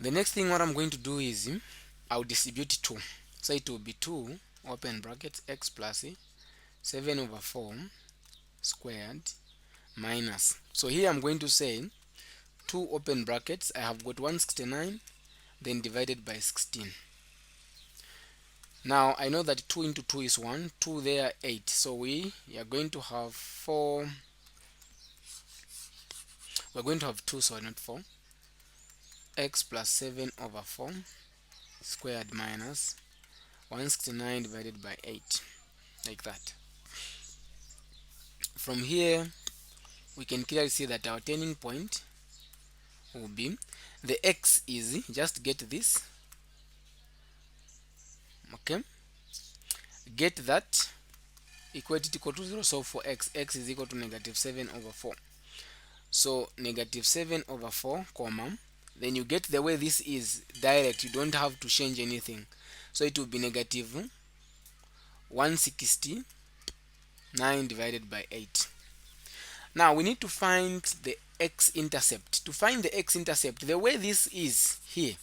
The next thing what I'm going to do is I'll distribute 2. So it will be 2 open brackets x plus 7 over 4 squared minus. So here I'm going to say 2 open brackets. I have got 169, then divided by 16. Now I know that 2 into 2 is 1, 2 there 8. So we are going to have 4. We're going to have 2, sorry, not 4. X plus 7 over 4 squared minus 169 divided by 8, like that. From here we can clearly see that our turning point will be, the x is, just get this, okay, get that, equate it equal to 0. So for x is equal to negative 7 over 4. So negative 7 over 4 comma, then you get the way this is direct, you don't have to change anything. So it will be negative 169 divided by 8. Now we need to find the x-intercept. To find the x-intercept, the way this is here,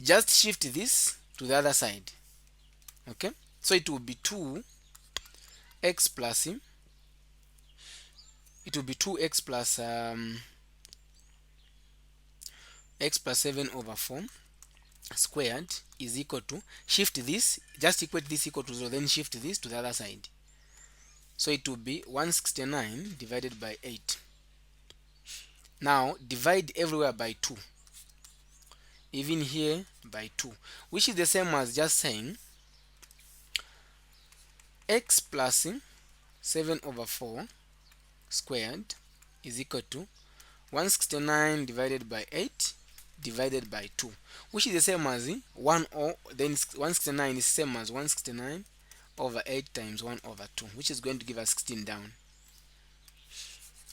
just shift this to the other side. Okay, so it will be 2x plus, it will be 2x plus x plus 7 over 4 squared is equal to, shift this, just equate this equal to 0, then shift this to the other side. So it will be 169 divided by 8. Now divide everywhere by 2. even here by 2, which is the same as just saying x plus 7 over 4 squared is equal to 169 divided by 8 divided by 2, which is the same as 1, or then 169 is same as 169 over 8 times 1 over 2, which is going to give us 16 down.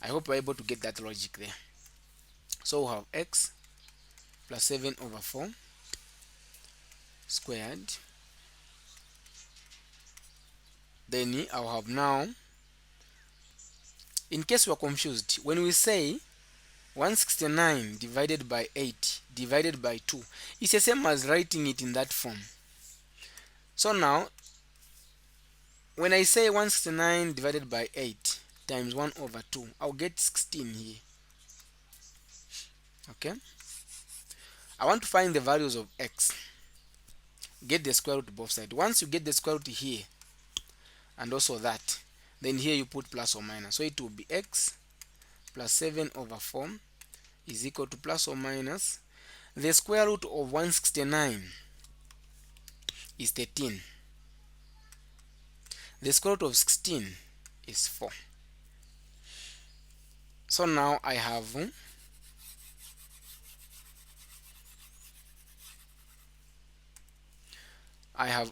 I hope you're able to get that logic there. So we'll have x plus 7 over 4 squared. Then I'll have now, in case you are confused, when we say 169 divided by 8 divided by 2, it's the same as writing it in that form. So now, when I say 169 divided by 8 times 1 over 2, I'll get 16 here. Okay? I want to find the values of x. Get the square root of both sides. Once you get the square root here, and also that, then here you put plus or minus. So it will be x plus 7 over 4 is equal to plus or minus the square root of 169 is 13. The square root of 16 is 4. So now I have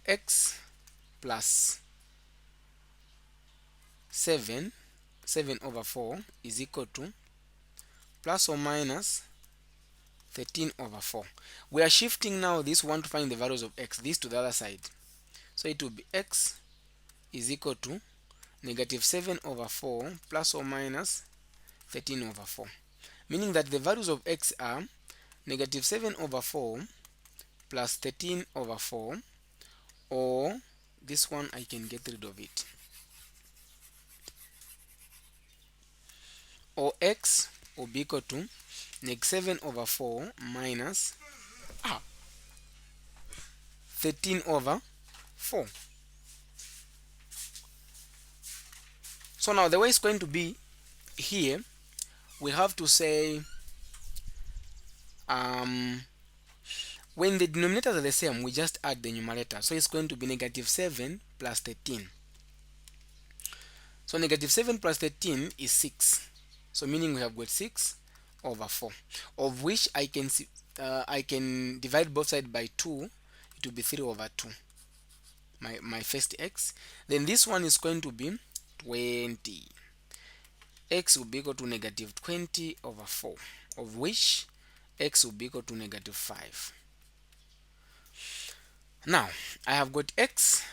x plus 7 over 4 is equal to plus or minus 13 over 4. We are shifting now this one to find the values of x, this to the other side. So it will be x is equal to negative 7 over 4 plus or minus 13 over 4. Meaning that the values of x are negative 7 over 4 plus 13 over 4, or this one I can get rid of it. Or x will be equal to negative 7 over 4 minus 13 over 4. So now the way it's going to be here, we have to say when the denominators are the same, we just add the numerator. So it's going to be negative 7 plus 13. So negative 7 plus 13 is 6. So meaning we have got 6 over 4, of which I can divide both sides by 2. It will be 3 over 2. My first x. Then this one is going to be 20. X will be equal to negative 20 over 4, of which x will be equal to negative 5. Now I have got x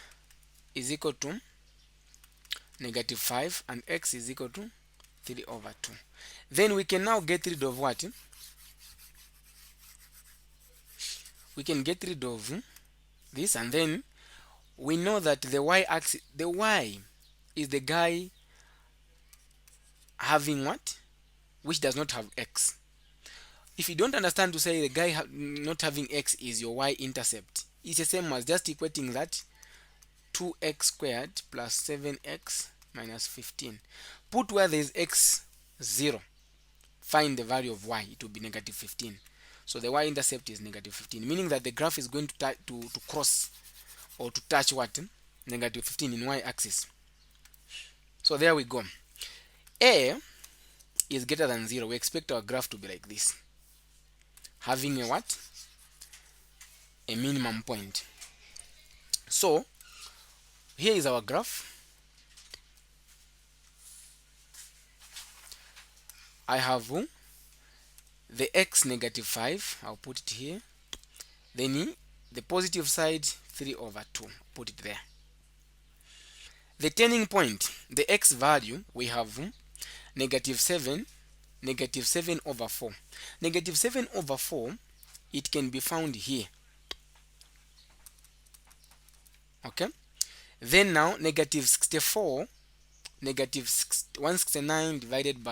is equal to negative 5 and x is equal to 3 over 2. Then we can now get rid of what? We can get rid of this, and then we know that the y-axis, the y is the guy having what? Which does not have x. If you don't understand to say the guy not having x is your y-intercept, it's the same as just equating that 2x squared plus 7x minus 15. Put where there is x 0. Find the value of y. It will be negative 15. So the y-intercept is negative 15, meaning that the graph is going to cross or to touch what? Negative 15 in y-axis. So there we go. A is greater than 0. We expect our graph to be like this, having a what? A minimum point. So here is our graph. I have the x negative 5. I'll put it here. Then the positive side 3 over 2. Put it there. The turning point, the x value, we have negative 7 over 4. Negative 7 over 4, it can be found here. Okay? Then now negative 64, negative 169 divided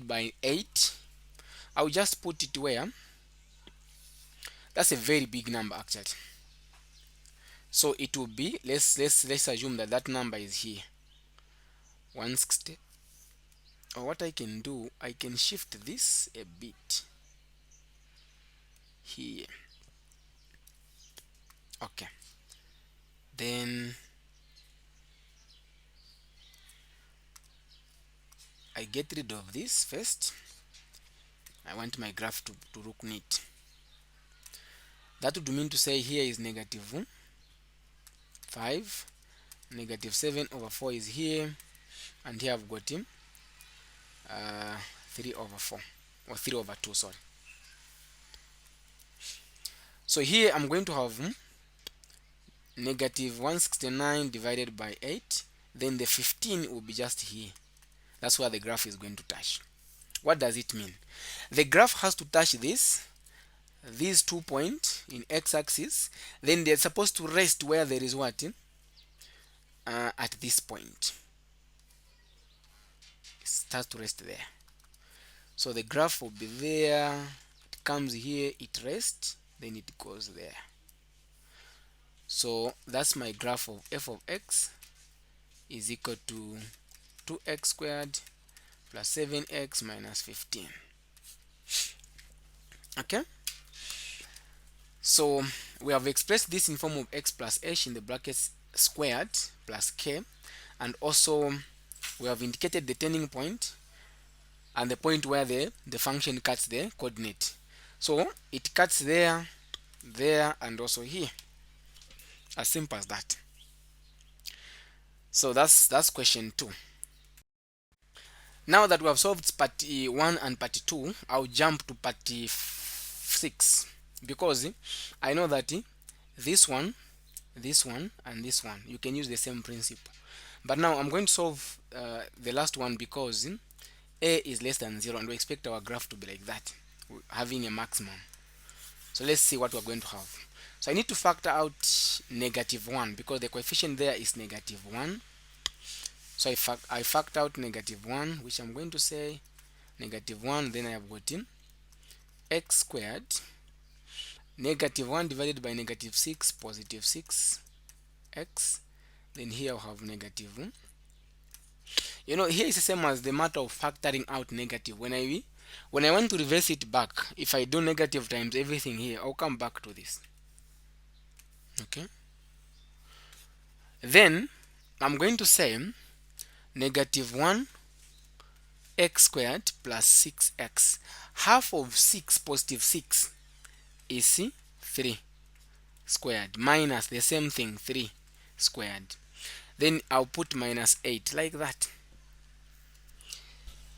by 8. I'll just put it where? That's a very big number actually. So it will be, let's assume that number is here, 160. Or what I can do, I can shift this a bit. here. Okay, then I get rid of this first. I want my graph to look neat. That would mean to say here is negative 5, negative 7 over 4 is here, and here I've got 3 over 4, or 3 over 2, sorry. So here I'm going to have negative 169 divided by 8, then the 15 will be just here. That's where the graph is going to touch. What does it mean? The graph has to touch these 2 points in x-axis, then they're supposed to rest where there is what? At this point. It starts to rest there. So the graph will be there, it comes here, it rests, then it goes there. So that's my graph of f of x is equal to 2x squared plus 7x minus 15. Okay, so we have expressed this in form of x plus h in the brackets squared plus k, and also we have indicated the turning point and the point where the function cuts the coordinate. So it cuts there, there, and also here. As simple as that. So that's question 2. Now that we have solved part 1 and part 2, I'll jump to part 6, because I know that this one, and this one, you can use the same principle. But now I'm going to solve the last one, because a is less than 0, and we expect our graph to be like that, having a maximum. So let's see what we're going to have. So I need to factor out -1, because the coefficient there is -1. So I factor out -1, which I'm going to say -1, then I have got x squared, -1 divided by -6, positive 6x, then here I'll have negative. Here is the same as the matter of factoring out negative. When I want to reverse it back, if I do negative times everything here, I'll come back to this. Okay, then I'm going to say -1 x squared plus 6x. Half of 6 positive 6 is 3 squared minus the same thing 3 squared. Then I'll put -8 like that.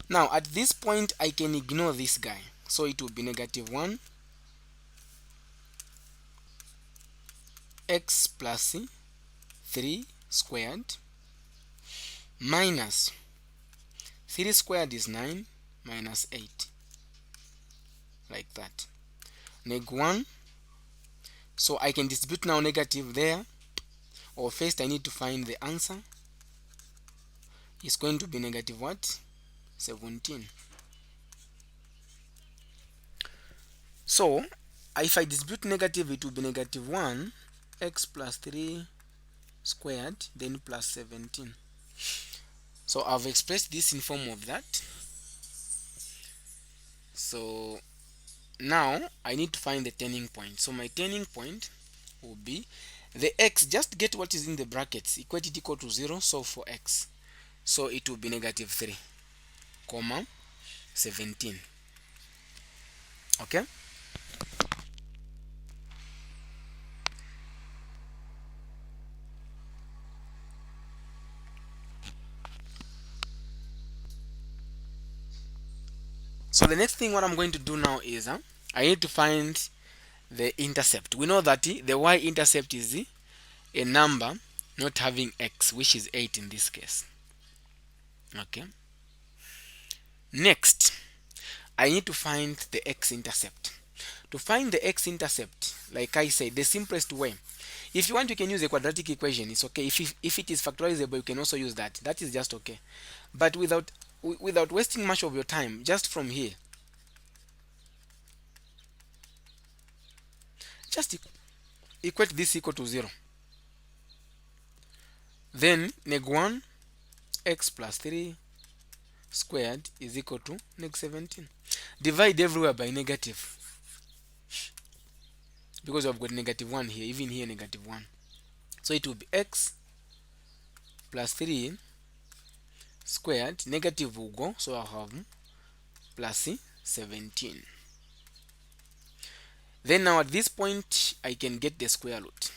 Now at this point I can ignore this guy, so it will be -1 x plus 3 squared minus 3 squared is 9 minus 8, like that. -1. So I can distribute now negative there, or first I need to find the answer. It's going to be negative what? 17. So if I distribute negative, it will be -1 x plus 3 squared, then plus 17. So I've expressed this in form of that. So now I need to find the turning point. So my turning point will be the x. Just get what is in the brackets, equate it equal to 0, solve for x. So it will be -3, comma 17. Okay, so the next thing what I'm going to do now is I need to find the intercept. We know that the y-intercept is a number not having x, which is 8 in this case. Okay, next I need to find the x-intercept. To find the x-intercept, like I said, the simplest way, if you want, you can use a quadratic equation. It's okay. If it is factorizable, you can also use that. That is just okay. But without wasting much of your time, just from here, just equate this equal to 0. Then -1 x plus 3 squared is equal to -17. Divide everywhere by negative. because we've got negative 1 here, even here negative 1. So it will be x plus 3 squared, negative will go, so I'll have plus 17. Then now at this point I can get the square root.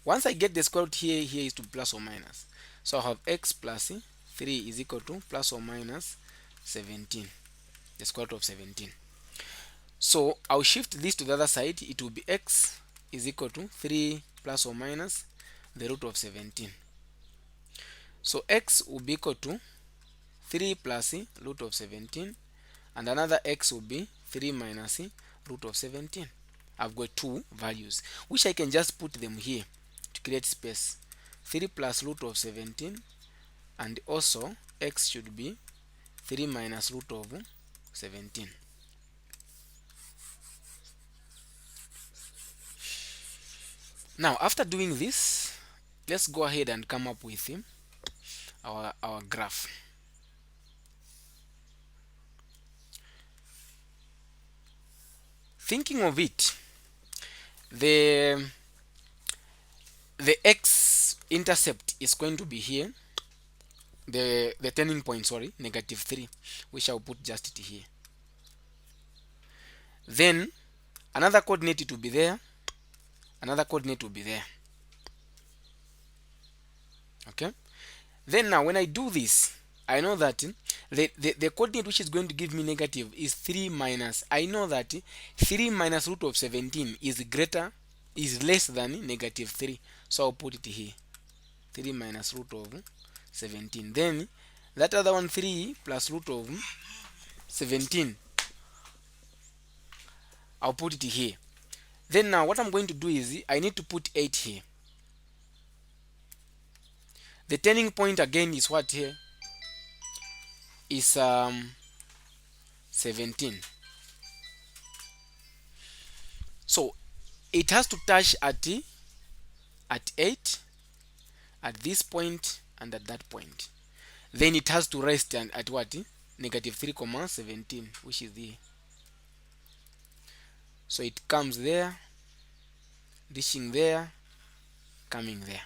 Once I get the square root here, here is to plus or minus. So I have x plus 3 is equal to plus or minus 17, the square root of 17. So I'll shift this to the other side. It will be x is equal to 3 plus or minus the root of 17. So x will be equal to 3 plus root of 17, and another x will be 3 minus root of 17. I've got two values which I can just put them here to create space. 3 plus root of 17, and also x should be 3 minus root of 17. Now after doing this, let's go ahead and come up with our graph. Thinking of it, the x intercept is going to be here, the turning point, sorry, negative 3, which I'll put just it here. Then another coordinate will be there, another coordinate will be there. Okay, then now when I do this, I know that the coordinate which is going to give me negative is 3 minus, I know that 3 minus root of 17 is less than negative 3, so I'll put it here, 3 minus root of 17. Then that other one, 3 plus root of 17, I'll put it here. Then now what I'm going to do is I need to put 8 here. The turning point again is what here? Is 17. So it has to touch at 8, at this point, and at that point. Then it has to rest at what? Negative 3 comma 17, which is the, so it comes there, reaching there, coming there.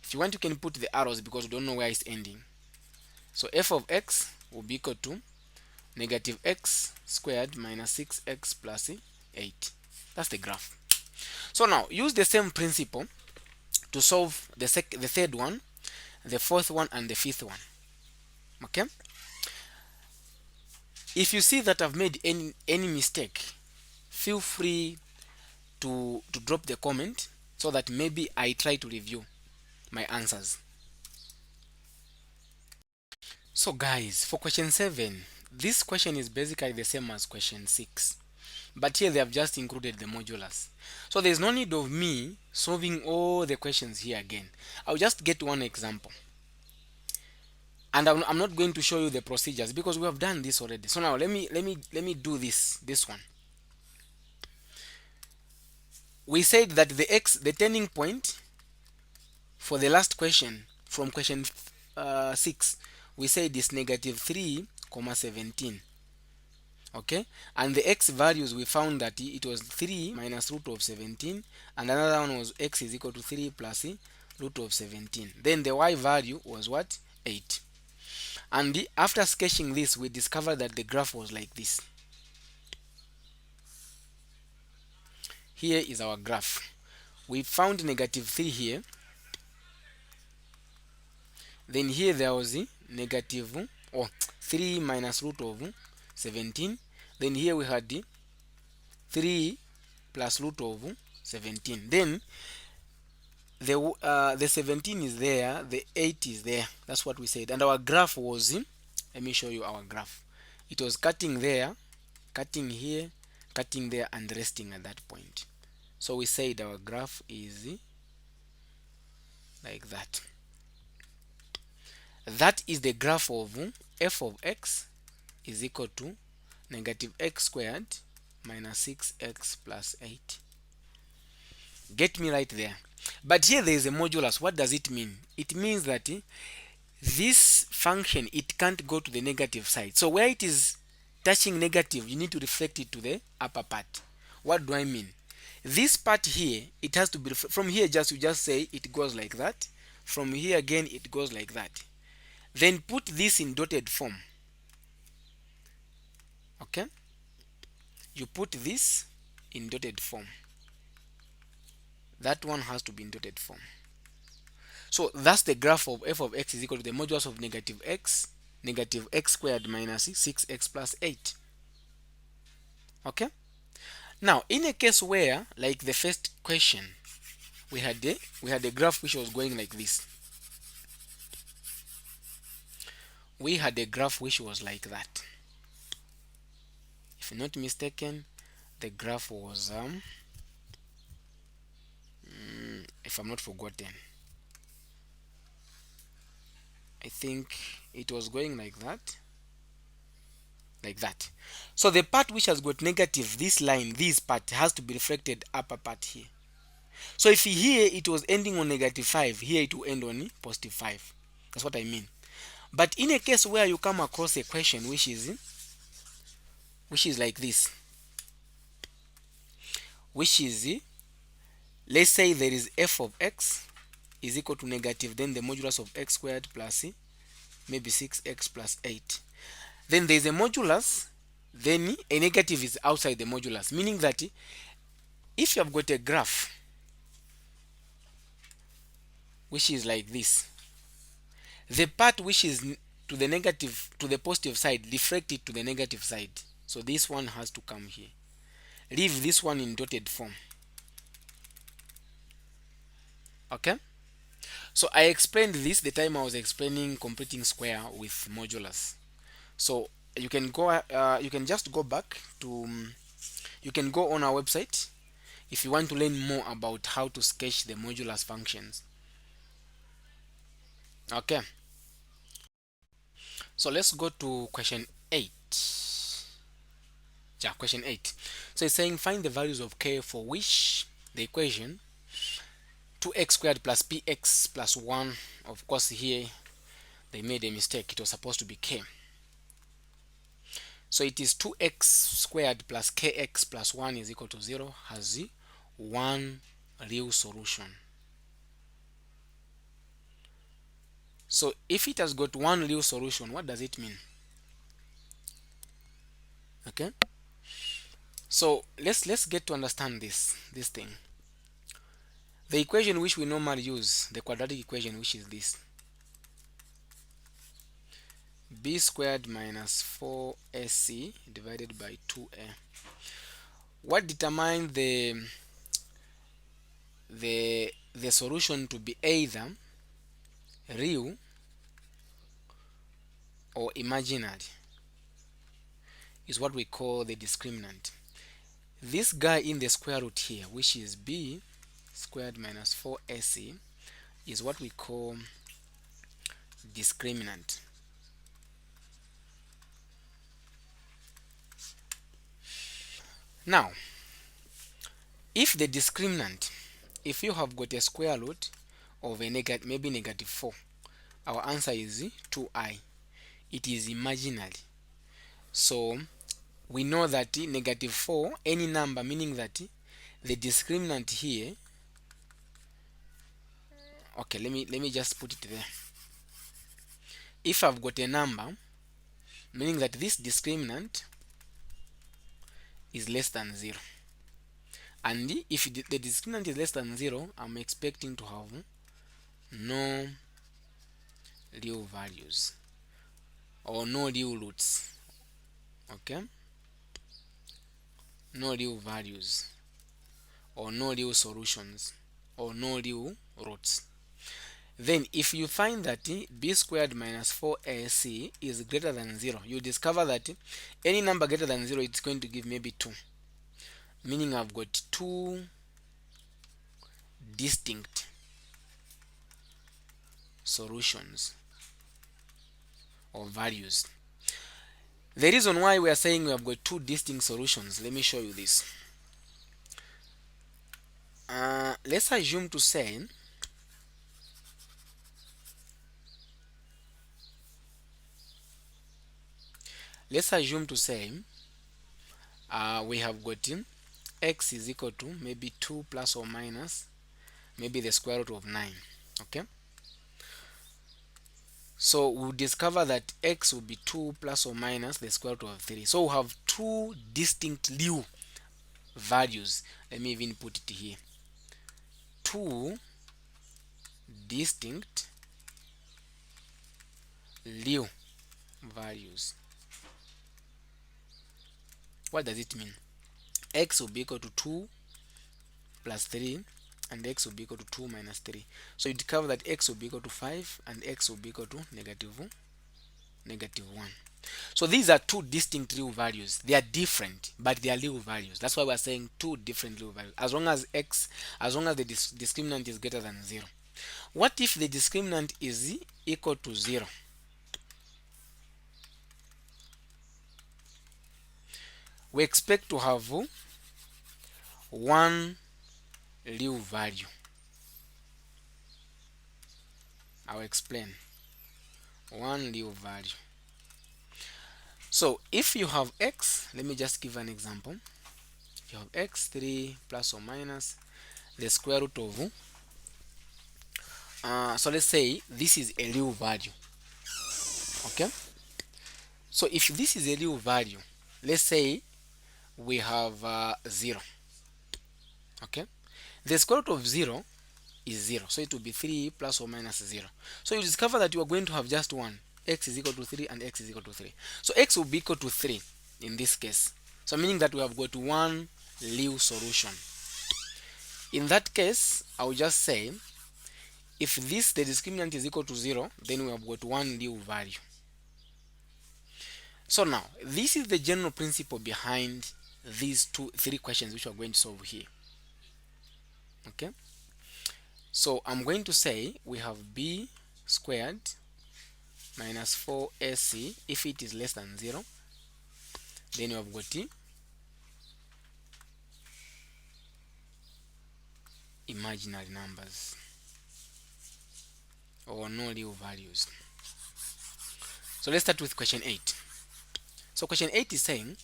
If you want, you can put the arrows because we don't know where it's ending. So f of x will be equal to negative x squared minus 6x plus 8. That's the graph. So now use the same principle to solve the third one, the fourth one, and the fifth one. Okay, if you see that I've made any mistake, feel free to drop the comment so that maybe I try to review my answers. So guys, for question 7, this question is basically the same as question 6, but here they have just included the modulus. So there's no need of me solving all the questions here again. I'll just get one example, and I'm not going to show you the procedures because we have done this already. So now let me do this one. We said that the turning point for the last question from question 6, we said is negative 3 comma 17. Okay, and the x values, we found that it was 3 minus root of 17, and another one was x is equal to 3 plus root of 17. Then the y value was what? 8. And after sketching this, we discovered that the graph was like this. Here is our graph. We found negative 3 here. Then here there was negative 3 minus root of 17. Then here we had 3 plus root of 17. Then the 17 is there, the 8 is there. That's what we said. And our graph was, let me show you our graph. It was cutting there, cutting here, cutting there, and resting at that point. So we said our graph is like that. That is the graph of f of x is equal to negative x squared minus 6x plus 8. Get me right there. But here there is a modulus. What does it mean? It means that this function, it can't go to the negative side. So where it is touching negative, you need to reflect it to the upper part. What do I mean? This part here, it has to be from here. Just you just say it goes like that. From here again, it goes like that. Then put this in dotted form. Okay, you put this in dotted form. That one has to be in dotted form. So that's the graph of f of x is equal to the modulus of negative x squared minus 6x plus 8. Okay, now in a case where, like the first question, we had a graph which was going like this. We had a graph which was like that. If I'm not mistaken, the graph was if I'm not forgotten, I think it was going like that, like that. So the part which has got negative, this line, this part has to be reflected upper part here. So if here it was ending on -5, here it will end on +5. That's what I mean. But in a case where you come across a question which is like this, which is, let's say there is f of x is equal to negative, then the modulus of x squared plus maybe 6x plus 8. Then there is a modulus, then a negative is outside the modulus, meaning that if you have got a graph which is like this, the part which is to the negative, to the positive side, reflect it to the negative side. So this one has to come here. Leave this one in dotted form. Okay, so I explained this the time I was explaining completing square with modulus. So you can go you can just go back to you can go on our website if you want to learn more about how to sketch the modulus functions. Okay, so let's go to question 8. Yeah, question 8. So it's saying find the values of k for which the equation 2x squared plus px plus 1, of course here they made a mistake, it was supposed to be k. So it is 2x squared plus kx plus 1 is equal to 0, has one real solution. So if it has got one real solution, what does it mean? Okay, so let's get to understand this thing. The equation which we normally use, the quadratic equation, which is this, b squared minus 4ac divided by 2a. What determines the solution to be either real or imaginary is what we call the discriminant. This guy in the square root here, which is b squared minus 4ac, is what we call discriminant. Now, if the discriminant, if you have got a square root of a negative, maybe -4, our answer is 2i. It is imaginary. So we know that -4, any number, meaning that the discriminant here, okay, let me just put it there. If I've got a number, meaning that this discriminant is less than 0, and if the discriminant is less than 0, I'm expecting to have no real values or no real roots. Okay, no real values or no real solutions or no real roots. Then if you find that b squared minus 4ac is greater than 0, you discover that any number greater than 0, it's going to give maybe 2, meaning I've got two distinct solutions or values. The reason why we are saying we have got two distinct solutions, let me show you this. Let's assume to say we have got x is equal to maybe 2 plus or minus maybe the square root of 9. Okay, so we'll discover that x will be 2 plus or minus the square root of 3. So we have two distinct real values. Let me even put it here. Two distinct real values. What does it mean? X will be equal to 2 plus 3 and x will be equal to 2 minus 3. So you discover that x will be equal to 5 and x will be equal to negative 1. So these are two distinct real values. They are different, but they are real values. That's why we're saying two different real values. As long as the discriminant is greater than 0. What if the discriminant is equal to 0? We expect to have one real value. I'll explain. One real value. So if you have x, let me just give an example. If you have x, 3 plus or minus the square root of so let's say this is a real value. Okay, so if this is a real value, let's say we have 0. Okay, the square root of 0 is 0, so it will be 3 plus or minus 0. So you discover that you are going to have just one. X is equal to 3 and x is equal to 3. So x will be equal to 3 in this case. So meaning that we have got one real solution. In that case, I will just say if the discriminant is equal to 0, then we have got one real value. So now, this is the general principle behind these three questions which we are going to solve here. Okay, so I'm going to say we have b squared minus 4ac. If it is less than 0, then you have got imaginary numbers or no real values. So let's start with question 8. So question 8 is saying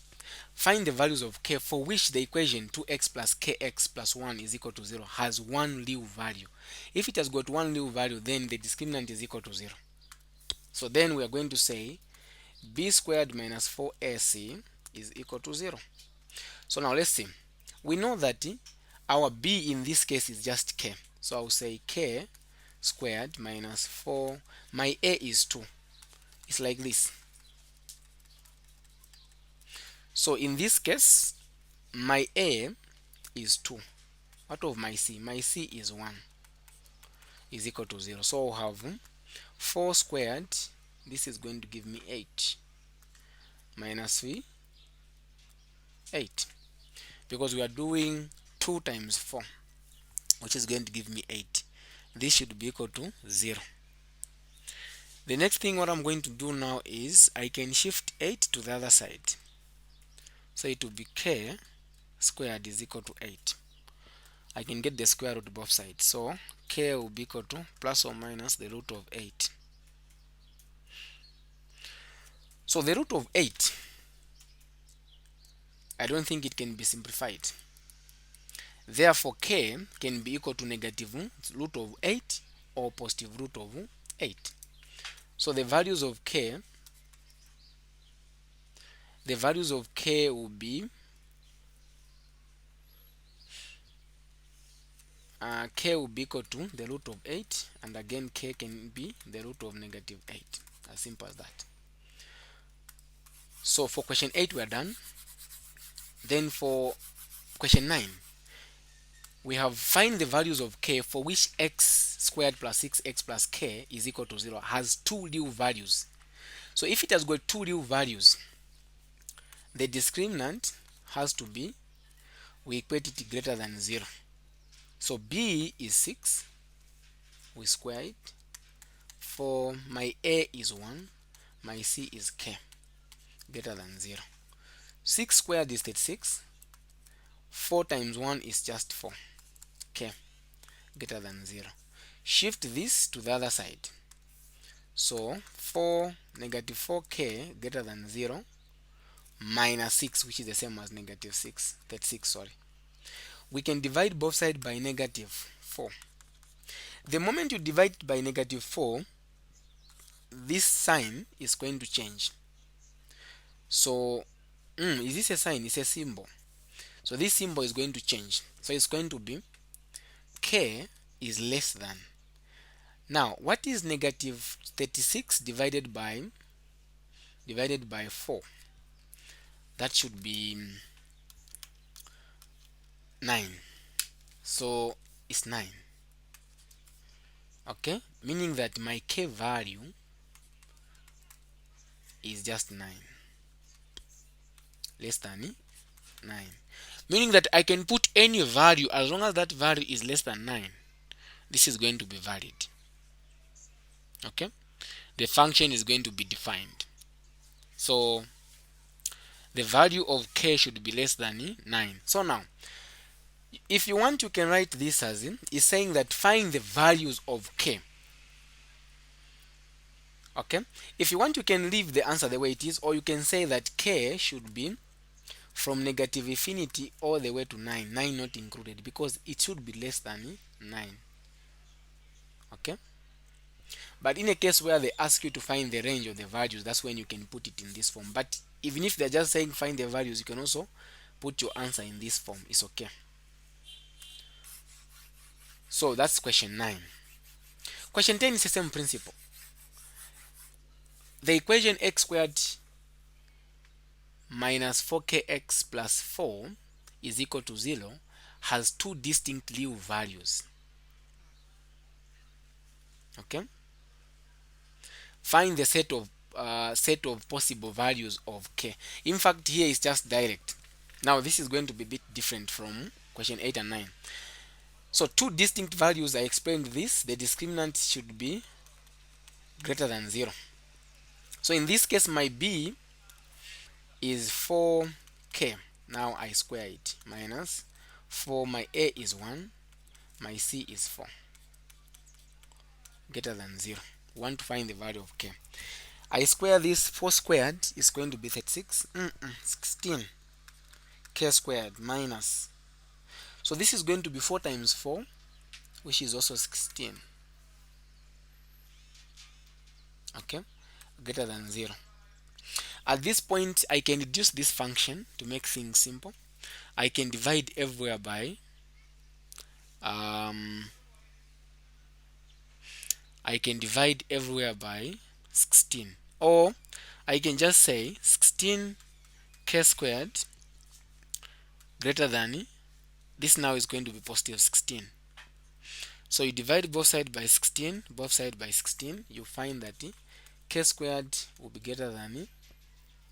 find the values of k for which the equation 2x plus kx plus 1 is equal to 0 has one real value. If it has got one real value, then the discriminant is equal to 0. So then we are going to say b squared minus 4ac is equal to 0. So now let's see. We know that our b in this case is just k. So I'll say k squared minus 4. My a is 2. It's like this. So in this case, my a is 2. What of my c? My c is 1 is equal to 0. So I'll have 4 squared. This is going to give me 8 minus 3, 8. Because we are doing 2 times 4, which is going to give me 8. This should be equal to 0. The next thing what I'm going to do now is I can shift 8 to the other side. So it will be k squared is equal to 8. I can get the square root both sides. So k will be equal to plus or minus the root of 8. So the root of 8, I don't think it can be simplified. Therefore, k can be equal to negative root of 8 or positive root of 8. So the values of k will be k will be equal to the root of 8, and again k can be the root of negative 8. As simple as that. So for question 8 we are done. Then for question 9, we have find the values of k for which x squared plus 6x plus k is equal to 0 has two real values. So if it has got two real values, the discriminant has to be, we equate it greater than 0. So b is 6, we square it. For my a is 1, my c is k, greater than 0. 6 squared is 36. 4 times 1 is just 4, k, greater than 0. Shift this to the other side. So negative 4k greater than 0 minus 6, which is the same as negative 36, sorry. we can divide both sides by -4. The moment you divide it by -4, this sign is going to change. So is this a sign? It's a symbol. So this symbol is going to change. So it's going to be k is less than. Now what is -36 divided by 4? That should be 9. So it's 9. Okay, meaning that my k value is just 9, less than 9, meaning that I can put any value as long as that value is less than 9. This is going to be valid. Okay, the function is going to be defined. So the value of k should be less than 9. So now if you want, you can write this as is saying that find the values of k. Okay, if you want, you can leave the answer the way it is, or you can say that k should be from -infinity all the way to 9, 9 not included, because it should be less than 9. Okay, but in a case where they ask you to find the range of the values, that's when you can put it in this form. But even if they're just saying find the values, you can also put your answer in this form. It's okay. So that's question 9. Question 10 is the same principle. The equation x squared minus 4kx plus 4 is equal to 0 has two distinct real values. Okay, find the set of possible values of k. In fact, here is just direct. Now this is going to be a bit different from question 8 and 9. So two distinct values, I explained this. The discriminant should be greater than 0. So in this case, my b is 4k. Now I square it, minus 4, my a is 1, my c is 4, greater than 0. We want to find the value of k. I square this. 4 squared is going to be 36. 16 k squared minus, so this is going to be 4 times 4, which is also 16. Okay, greater than 0. At this point, I can reduce this function to make things simple. I can divide everywhere by I can divide everywhere by 16, or I can just say 16 k squared greater than, this now is going to be positive 16. So you divide both sides by 16, you find that k squared will be greater than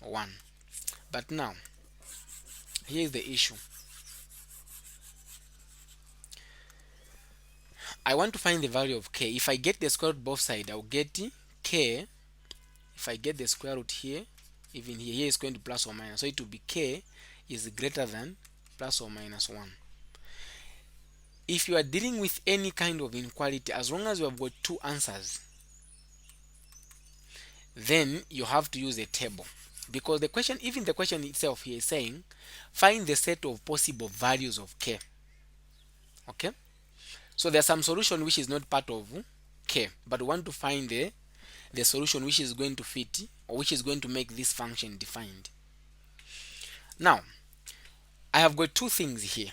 1. But now here is the issue. I want to find the value of k. If I get the square root both sides, I'll get k. If I get the square root here, even here is going to plus or minus, so it will be k is greater than plus or minus 1. If you are dealing with any kind of inequality, as long as you have got two answers, then you have to use a table, because the question, even the question itself here is saying find the set of possible values of k. Okay, so there's some solution which is not part of k, but we want to find the solution which is going to fit, or which is going to make this function defined. Now I have got two things here.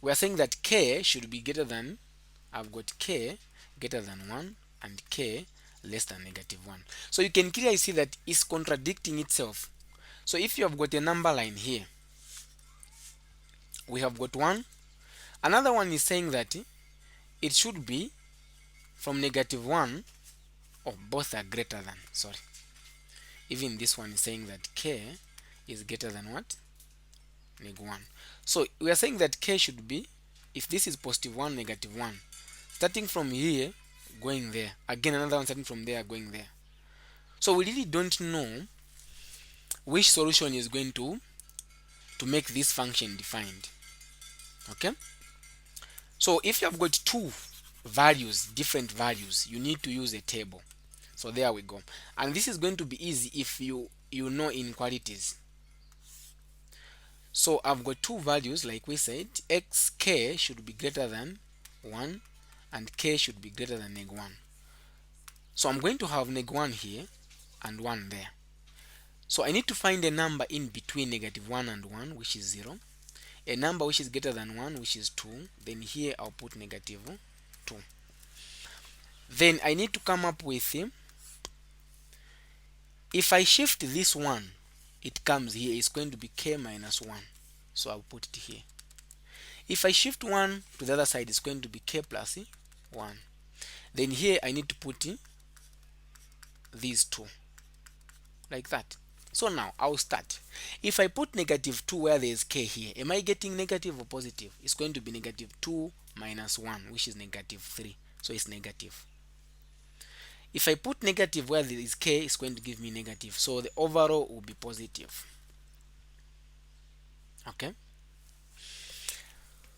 We are saying that k should be greater than, I've got k greater than 1 and k less than -1. So you can clearly see that it's contradicting itself. So if you have got a number line here, we have got 1. Another one is saying that it should be from -1, or both are greater than, sorry. Even this one is saying that k is greater than what? -1. So we are saying that k should be, if this is +1, -1, starting from here going there, again another one starting from there going there. So we really don't know which solution is going to make this function defined. Okay, so if you have got two values, different values, you need to use a table. So there we go, and this is going to be easy if you know inequalities. So I've got two values like we said, k should be greater than 1 and k should be greater than neg 1. So I'm going to have neg 1 here and 1 there. So I need to find a number in between negative 1 and 1, which is 0, a number which is greater than 1, which is 2, then here I'll put negative 2. Then I need to come up with, if I shift this 1, it comes here, it's going to be k minus 1. So I'll put it here. If I shift 1 to the other side, it's going to be k plus 1. Then here I need to put these two, like that. So now I'll start. If I put negative 2 where there is k here, am I getting negative or positive? It's going to be negative 2 minus 1, which is negative 3. So it's negative. If I put negative where there is k, it's going to give me negative. So the overall will be positive. Okay.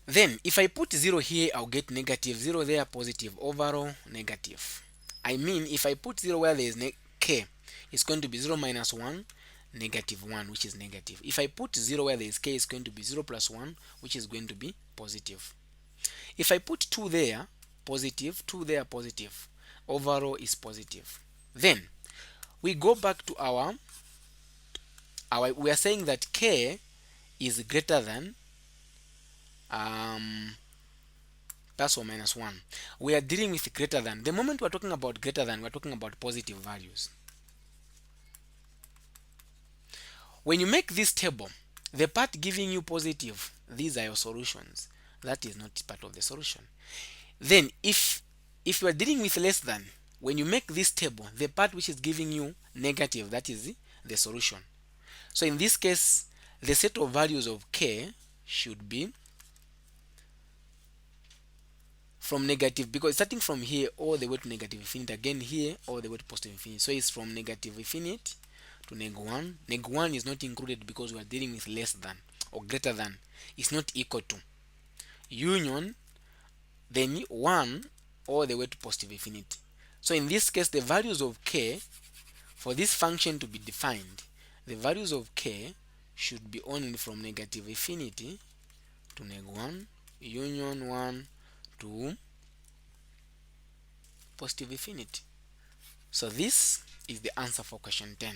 Then if I put 0 here, I'll get negative. 0 there, positive. Overall, negative. I mean, if I put 0 where there is k, it's going to be 0 minus 1, negative 1, which is negative. If I put 0 where there is k, it's going to be 0 plus 1, which is going to be positive. If I put 2 there, positive, 2 there, positive. Overall is positive. Then we go back to our we are saying that k is greater than plus or minus 1. We are dealing with greater than. The moment we're talking about greater than, we're talking about positive values. When you make this table, the part giving you positive, these are your solutions. That is not part of the solution. Then if you are dealing with less than, when you make this table, the part which is giving you negative, that is the solution. So in this case, the set of values of k should be from negative, because starting from here all the way to negative infinity, again here all the way to positive infinity. So it's from negative infinity to neg 1. Neg 1 is not included because we are dealing with less than or greater than. It's not equal to. Union, then 1 all the way to positive infinity. So in this case, the values of k, for this function to be defined, the values of k should be only from negative infinity to neg 1, union 1 to positive infinity. So this is the answer for question 10.